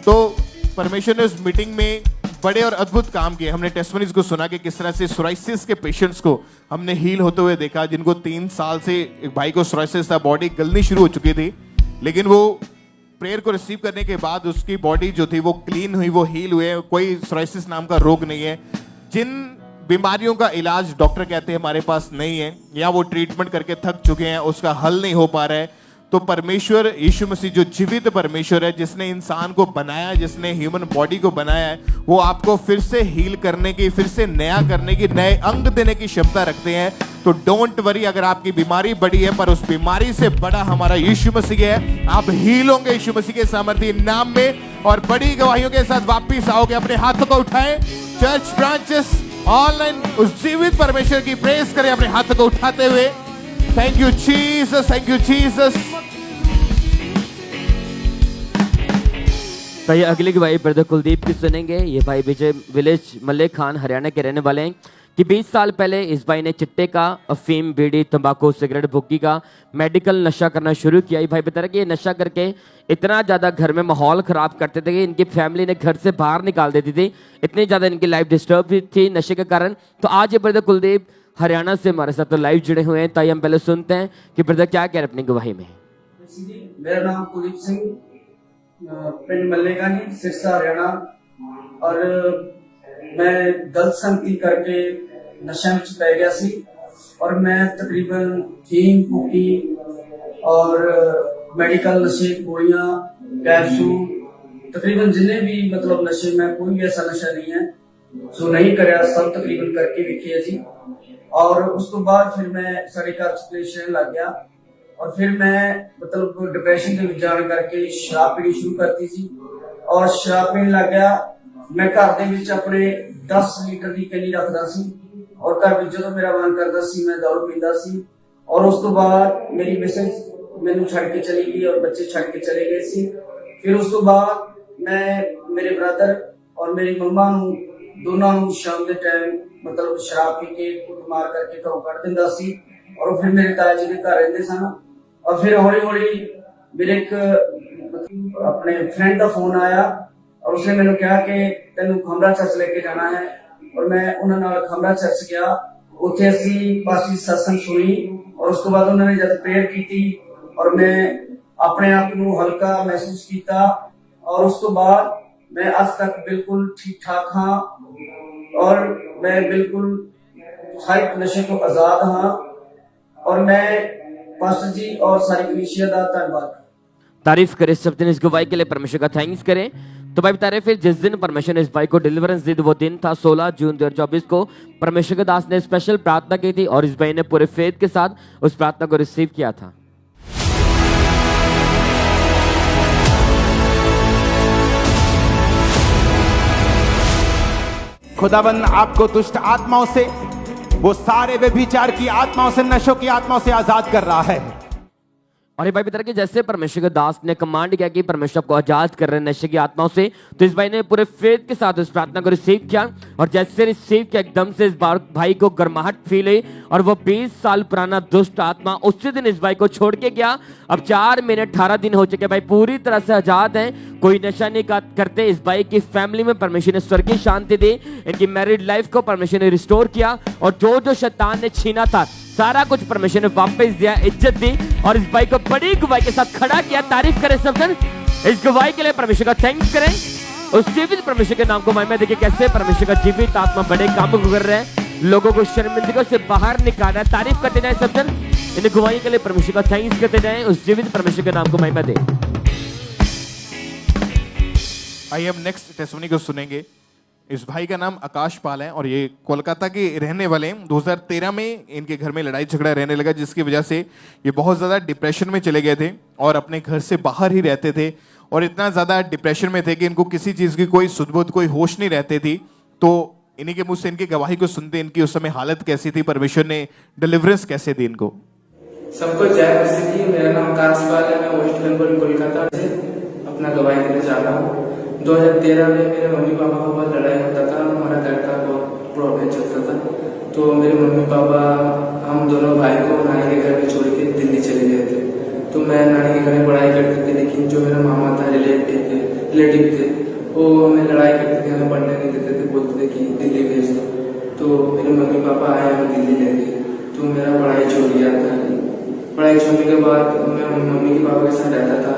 तो परमेश्वर ने उस मीटिंग में बड़े और अद्भुत काम किए। हमने टेस्टिमनीज को सुना कि किस तरह से सोराइसिस के पेशेंट्स को हमने हील होते हुए देखा, जिनको 3 साल से, एक भाई को सोराइसिस था, बॉडी गलनी शुरू हो चुकी थी, लेकिन वो प्रेयर को रिसीव करने के बाद उसकी बॉडी जो थी वो क्लीन हुई, वो हील हुए। कोई सोराइसिस नाम का रोग नहीं है। जिन बीमारियों का इलाज डॉक्टर कहते हैं हमारे पास नहीं है, या वो ट्रीटमेंट करके थक चुके हैं, उसका हल नहीं हो पा रहा है, तो परमेश्वर यीशु मसीह जो जीवित परमेश्वर है, जिसने इंसान को बनाया, जिसने ह्यूमन बॉडी को बनाया है, वो आपको फिर से हील करने की, फिर से नया करने की, नए अंग देने की क्षमता रखते हैं। तो डोंट वरी अगर आपकी बीमारी बड़ी है, पर उस बीमारी से बड़ा हमारा यीशु मसीह है। आप हील होंगे यीशु मसीह के सामर्थ्य नाम में, और बड़ी गवाहियों के साथ वापिस आओगे। अपने हाथों को उठाएं, चर्च ब्रांचेस ऑनलाइन उस जीवित परमेश्वर की प्रेस करें अपने हाथों को उठाते हुए। Thank you Jesus, thank you Jesus. तो ये अगली गवाही ब्रदर कुलदीप की सुनेंगे। ये भाई विजय विलेज मल्लिक खान हरियाणा के रहने वाले हैं कि 20 साल पहले इस भाई ने चिट्टे का, अफीम, बीड़ी, तंबाकू, सिगरेट, भुक्की का मेडिकल नशा करना शुरू किया। ये भाई बता रहे कि ये नशा करके इतना ज़्यादा घर में माहौल ख़राब करते थे कि इनकी फैमिली ने घर से बाहर निकाल देती थी। इतनी ज़्यादा इनकी लाइफ डिस्टर्ब थी नशे के कारण। तो आज ये ब्रदर कुलदीप हरियाणा से हमारे साथ तो लाइव जुड़े हुए हैं। ताई हम पहले सुनते हैं कि ब्रदर क्या कह रहे अपनी गवाही में। मेरा नाम कुलदीप सिंह, पिंड मल्लेगानी, सिरसा, हरियाणा। और मैं गलत संगति करके नशा में पै गया सी, और मैं तकरीबन फीम, भुक्की और मेडिकल नशे, गोलियां, कैप्सूल, तकरीबन जिन्हें भी मतलब नशे में, कोई भी ऐसा नशा नहीं है जो नहीं कराया, सब तकरीबन करके विखे जी। और उसके बाद फिर मैं साढ़े घर च लग गया, और फिर मैं मतलब डिप्रेशन के जान करके शराब पीनी शुरू करती थी, और शराब पीने लग गया। मैं घर दे विच अपने 10 लीटर की कैनी रखता सी, और घर में जो मेरा मन करता सी मैं दारू पींदा सी। और उस तो बाद मेरी मिसेज मैनू छड़ के चली गई और बच्चे छड़ के चले गए सी। फिर उस तो बाद मैं मेरे ब्रदर और मेरी मम्मा दोनों शाम के टाइम मतलब शराब पी के कुट मार करके घरों कढ़ दिंदा सी, और फिर मेरे ताया जी के घर रहते सन। और फिर हौली हौली मेरे एक अपने फ्रेंड का फोन आया, और उसने मैंने कहा कि तेन खमरा चर्च लेके जाना है। और मैं उन्होंने खमरा चर्च गया, ਉੱਥੇ ਅਸੀਂ ਪਾਸਟਰ ਸਤਸੰਗ ਸੁਣੀ ਔਰ ਉਸ ਤੋਂ ਬਾਅਦ ਉਹਨਾਂ ਨੇ ਜਦ ਪ੍ਰੇਅਰ ਕੀਤੀ ਔਰ ਮੈਂ ਆਪਣੇ ਆਪ ਨੂੰ ਹਲਕਾ ਮਹਿਸੂਸ ਕੀਤਾ ਔਰ ਉਸ ਤੋਂ ਬਾਅਦ मैं आज तक बिल्कुल ठीक ठाक हाँ और मैं बिल्कुल हर नशे को आजाद हाँ और मैं पास्टर जी और सारी कलीसिया का धन्यवाद। तारीफ करें सब दिन इस गवाही के लिए परमेश्वर का थैंक्स करें। तो भाई बता रहे फिर जिस दिन परमेश्वर ने इस भाई को डिलीवरेंस दी वो दिन था 16 जून 2024 को परमेश्वर के दास ने स्पेशल प्रार्थना की थी और इस भाई ने पूरे फेथ के साथ उस प्रार्थना को रिसीव किया था। खुदाबंद आपको दुष्ट आत्माओं से, वो सारे व्यभिचार की आत्माओं से, नशों की आत्माओं से आजाद कर रहा है। और ये भाई बता रहे कि जैसे परमेश्वर के दास ने कमांड किया कि परमेश्वर को आजाद कर रहे हैं नशे की आत्माओं से, तो इस भाई ने पूरे फेथ के साथ उस प्रार्थना को रिसीव किया और जैसे रिसीव किया एकदम से इस बार भाई को गर्माहट फील हुई और वो 20 साल पुराना दुष्ट आत्मा उसी दिन इस भाई को छोड़ के गया। अब 4 महीने 18 दिन हो चुके, भाई पूरी तरह से आजाद हैं, कोई नशा नहीं करते। इस भाई की फैमिली में परमेश्वर ने स्वर्गीय शांति दी, इनकी मैरिड लाइफ को परमेश्वर ने रिस्टोर किया और जो जो शैतान ने छीना था सारा कुछ परमेश्वर ने वापस दिया, इज्जत दी और इस भाई को बड़ी गवाही के साथ खड़ा किया। तारीफ करें सब जन, इस गवाही के लिए परमेश्वर का थैंक्स करें। उस जीवित परमेश्वर के नाम को महिमा देखिए कैसे परमेश्वर का जीवित आत्मा बड़े काम को कर रहे हैं, लोगों को शर्मिंदगी से बाहर निकाल रहा है। तारीफ करते जाए सब जन, इन गवाही के लिए परमेश्वर का थैंक्स करते जाए, उस जीवित परमेश्वर के नाम को महिमा दे। आइए हम नेक्स्ट टेस्टिमनी को सुनेंगे। इस भाई का नाम आकाश पाल है और ये कोलकाता के रहने वाले हैं। 2013 में इनके घर में लड़ाई झगड़ा रहने लगा जिसकी वजह से ये बहुत ज़्यादा डिप्रेशन में चले गए थे और अपने घर से बाहर ही रहते थे और इतना ज़्यादा डिप्रेशन में थे कि इनको किसी चीज़ की कोई सुध-बुध कोई होश नहीं रहती थी। तो इन्हीं के मुँह से इनकी गवाही को सुनते इनकी उस समय हालत कैसी थी, परमेश्वर ने डिलीवरेंस कैसे दी इनको। सबको जय मसीह की। मेरा नाम आकाश पाल है, मैं वेस्ट बंगाल कोलकाता से अपना गवाही देना चाह रहा हूँ। 2013 में मेरे मम्मी पापा का बहुत लड़ाई होता था, हमारा घर का बहुत प्रॉब्लम चलता था। तो मेरे मम्मी पापा हम दोनों भाई को नानी के घर में छोड़ के दिल्ली चले गए थे। तो मैं नानी के घर में पढ़ाई करते थे, लेकिन जो मेरा मामा था रिलेटिव थे वो हमें लड़ाई करते थे, हमें पढ़ने नहीं देते थे, बोलते थे कि दिल्ली भेज दो। तो मेरे मम्मी पापा आए, हमें दिल्ली ले गए। तो मेरा पढ़ाई छोड़ दिया था। पढ़ाई छोड़ने के बाद मैं मम्मी के पापा के साथ रहता था।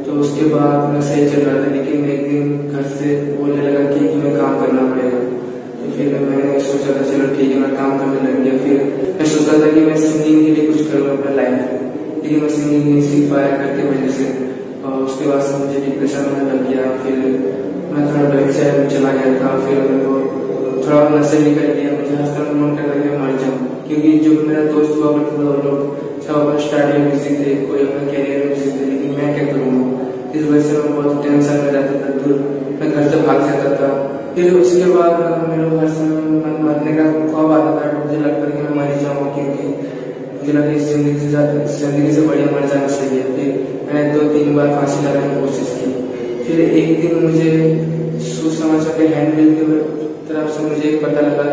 तो उसके बाद मैं सही चल रहा था, लेकिन एक दिन घर से बोलने लगा कि मैं काम करना पड़ेगा। तो फिर मैंने सोचा था चलो ठीक है मैं काम करने लग गया। फिर मैं सोचा था कि मैं सिंगिंग के लिए कुछ करूँ अपने लाइफ में, लेकिन मैं सिंगिंग नहीं सीख पाया घर की वजह से। और उसके बाद से मुझे डिप्रेशन में लग गया। फिर मैं थोड़ा व्यवसाय में चला गया था। फिर मेरे को थोड़ा नशे निकल गया, मुझे हंसना मन कर लगा मर जाऊँ, क्योंकि जो मेरा दोस्त हुआ करता था वो लोग सब अपना स्टडी में बिजी थे, कोई अपना कैरियर में बिजी थे, लेकिन मैं क्या करूँगा। इस वजह से मैं बहुत टेंशन में रहता था, दूर मैं घर से भाग जाता था। फिर उसके बाद मेरे हर समय मरने का ख्वाब आता था, मुझे लगता था कि मैं मर जाऊँ, क्योंकि मुझे लगा इस जिंदगी से बढ़िया मर जाना सही है। फिर मैंने 2-3 बार फांसी लगाने की कोशिश की। फिर एक दिन मुझे सुसमाचार के हैंडबिल के तरफ से मुझे पता लगा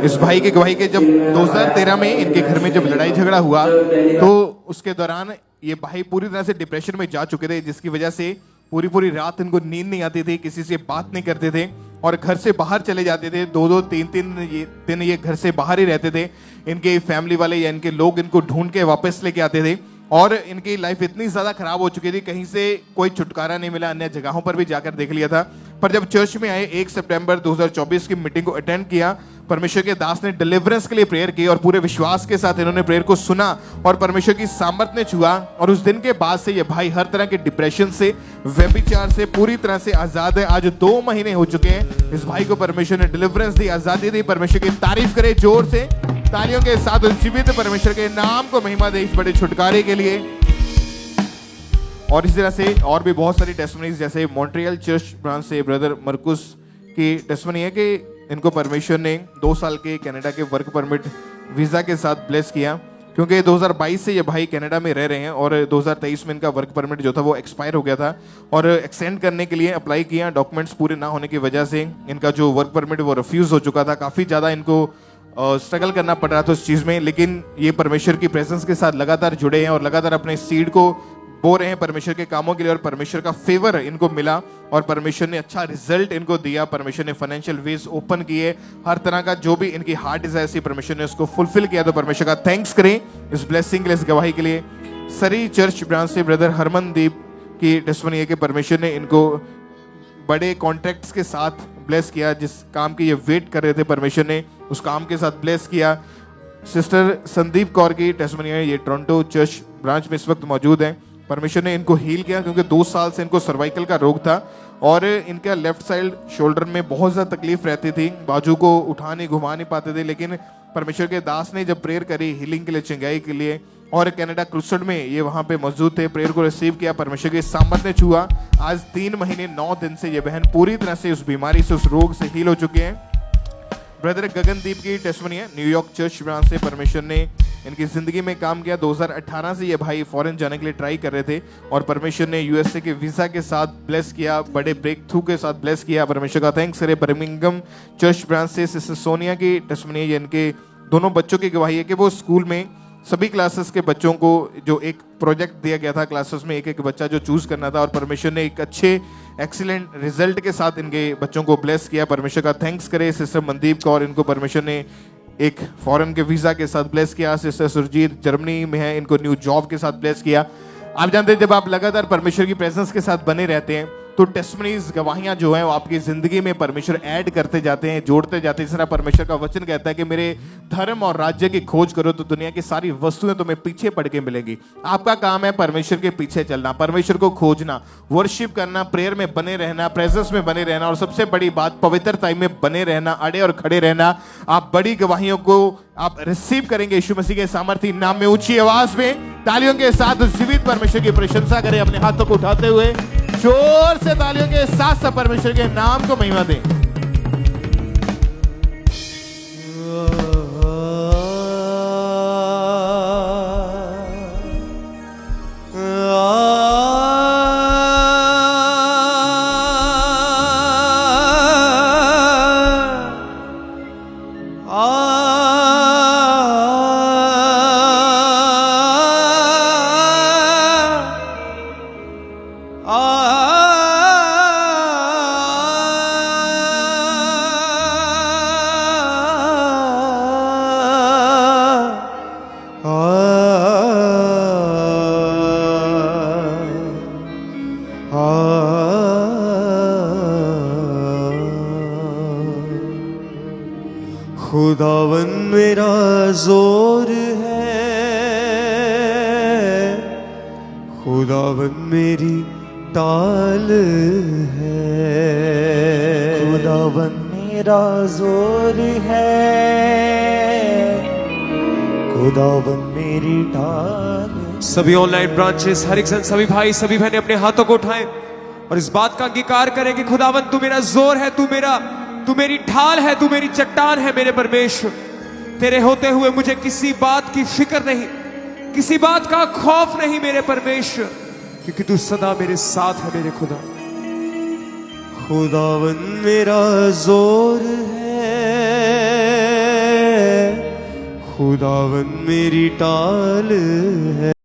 इस भाई की गवाही के जब 2013 में इनके घर में जब लड़ाई झगड़ा हुआ तो उसके दौरान ये भाई पूरी तरह से डिप्रेशन में जा चुके थे, जिसकी वजह से पूरी रात इनको नींद नहीं आती थी, किसी से बात नहीं करते थे और घर से बाहर चले जाते थे। 2-2, 3-3 दिन ये घर से बाहर ही रहते थे। इनके फैमिली वाले या इनके लोग इनको ढूंढ के वापस लेके आते थे और इनकी लाइफ इतनी ज़्यादा खराब हो चुकी थी, कहीं से कोई छुटकारा नहीं मिला। अन्य जगहों पर भी जाकर देख लिया था, पर जब चर्च में आए 1 सितंबर 2024 की मीटिंग को अटेंड किया, परमेश्वर के दास ने डिलीवरेंस के लिए प्रेयर की और पूरे विश्वास के साथ इन्होंने प्रेयर को सुना और परमेश्वर की सामर्थ ने छुआ और उस दिन के बाद से ये भाई हर तरह के डिप्रेशन से, व्यभिचार से पूरी तरह से आजाद है। आज 2 महीने हो चुके हैं, इस भाई को परमेश्वर ने डिलीवरेंस दी, आजादी दी। परमेश्वर की तारीफ करे जोर से तालियों के साथ, जीवित परमेश्वर के नाम को महिमा दे इस बड़े छुटकारे के लिए। और इस तरह से और भी बहुत सारी टेस्टिमनीज, जैसे मॉन्ट्रियल चर्च ब्रांच से ब्रदर मरकुस की टेस्टिमनी है कि इनको परमेश्वर ने 2 साल के कनाडा के वर्क परमिट वीज़ा के साथ ब्लेस किया, क्योंकि 2022 से ये भाई कनाडा में रह रहे हैं और 2023 में इनका वर्क परमिट जो था वो एक्सपायर हो गया था और एक्सटेंड करने के लिए अप्लाई किया। डॉक्यूमेंट्स पूरे ना होने की वजह से इनका जो वर्क परमिट वो रिफ्यूज़ हो चुका था। काफ़ी ज़्यादा इनको स्ट्रगल करना पड़ रहा था उस चीज़ में, लेकिन ये परमेश्वर की प्रेजेंस के साथ लगातार जुड़े हैं और लगातार अपने सीड को बो रहे हैं परमेश्वर के कामों के लिए और परमेश्वर का फेवर इनको मिला और परमेश्वर ने अच्छा रिजल्ट इनको दिया। परमेश्वर ने फाइनेंशियल वेज ओपन किए, हर तरह का जो भी इनकी हार्ट डिजायर थी परमेश्वर ने उसको फुलफिल किया। तो परमेश्वर का थैंक्स करें इस ब्लेसिंग के लिए, इस गवाही के लिए। सरी चर्च ब्रांच से ब्रदर हरमनदीप की टेस्टिमनी है कि परमेश्वर ने इनको बड़े कॉन्ट्रैक्ट्स के साथ ब्लेस किया। जिस काम की ये वेट कर रहे थे परमेश्वर ने उस काम के साथ ब्लेस किया। सिस्टर संदीप कौर की टेस्टिमनी है, ये टोरंटो चर्च ब्रांच में इस वक्त मौजूद है। परमेश्वर ने इनको हील किया क्योंकि 2 साल से इनको सर्वाइकल का रोग था और इनका लेफ्ट साइड शोल्डर में बहुत ज़्यादा तकलीफ रहती थी, बाजू को उठा नहीं घुमा नहीं पाते थे। लेकिन परमेश्वर के दास ने जब प्रेयर करी हीलिंग के लिए, चंगाई के लिए, और कनाडा क्रूसेड में ये वहाँ पे मौजूद थे, प्रेयर को रिसीव किया, परमेश्वर के सामर्थ ने छुआ। आज 3 महीने 9 दिन से ये बहन पूरी तरह से उस बीमारी से, उस रोग से हील हो चुके हैं। ब्रदर गगनदीप की टेस्टिमनी है, न्यूयॉर्क चर्च ब्रांच से परमेश्वर ने इनकी जिंदगी में काम किया। 2018 से ये भाई फॉरेन जाने के लिए ट्राई कर रहे थे और परमेश्वर ने यूएसए के वीजा के साथ ब्लेस किया, बड़े ब्रेक थ्रू के साथ ब्लेस किया। परमेश्वर का थैंक्स करें। बर्मिंघम चर्च ब्रांच से सिस्टर सोनिया की टेस्टिमनी है, इनके दोनों बच्चों की गवाही है कि वो स्कूल में सभी क्लासेस के बच्चों को जो एक प्रोजेक्ट दिया गया था, क्लासेस में एक एक बच्चा जो चूज करना था और परमेश्वर ने एक अच्छे एक्सीलेंट रिजल्ट के साथ इनके बच्चों को ब्लेस किया। परमेश्वर का थैंक्स करें। सिस्टर मनदीप कौर, इनको परमेश्वर ने एक फॉरेन के वीजा के साथ ब्लेस किया। सिस्टर सुरजीत जर्मनी में है, इनको न्यू जॉब के साथ ब्लेस किया। आप जानते हैं जब आप लगातार परमेश्वर की प्रेजेंस के साथ बने रहते हैं तो टेस्टिमनीज, गवाहियां जो हैं वो आपकी जिंदगी में परमेश्वर ऐड करते जाते हैं, जोड़ते जाते हैं। जिस तरह परमेश्वर का वचन कहता है कि मेरे धर्म और राज्य की खोज करो तो दुनिया की सारी वस्तुएं तुम्हें पीछे पड़ के मिलेंगी। आपका काम है परमेश्वर के पीछे चलना, परमेश्वर को खोजना, वर्शिप करना, प्रेयर में बने रहना, प्रेजेंस में बने रहना और सबसे बड़ी बात पवित्र टाइम में बने रहना, अड़े और खड़े रहना। आप बड़ी गवाहियों को आप रिसीव करेंगे यीशु मसीह के सामर्थी नाम में। ऊंची आवाज में तालियों के साथ उस जीवित परमेश्वर की प्रशंसा करें, अपने हाथों को उठाते हुए जोर से तालियों के साथ साथ परमेश्वर के नाम को महिमा दें। खुदावन मेरा जोर है, खुदावन मेरी टाल है, खुदावन मेरा जोर है, खुदावन मेरी ढाल। सभी ऑनलाइन ब्रांचेस, हर एक जन, सभी भाई, सभी बहनें अपने हाथों को उठाएं और इस बात का अंगीकार करें कि खुदावन तू मेरा जोर है, तू मेरी ढाल है, तू मेरी चट्टान है मेरे परमेश्वर। तेरे होते हुए मुझे किसी बात की फिक्र नहीं, किसी बात का खौफ नहीं मेरे परमेश्वर, क्योंकि तू सदा मेरे साथ है मेरे खुदा। खुदावन मेरा जोर है, खुदावन मेरी टाल है।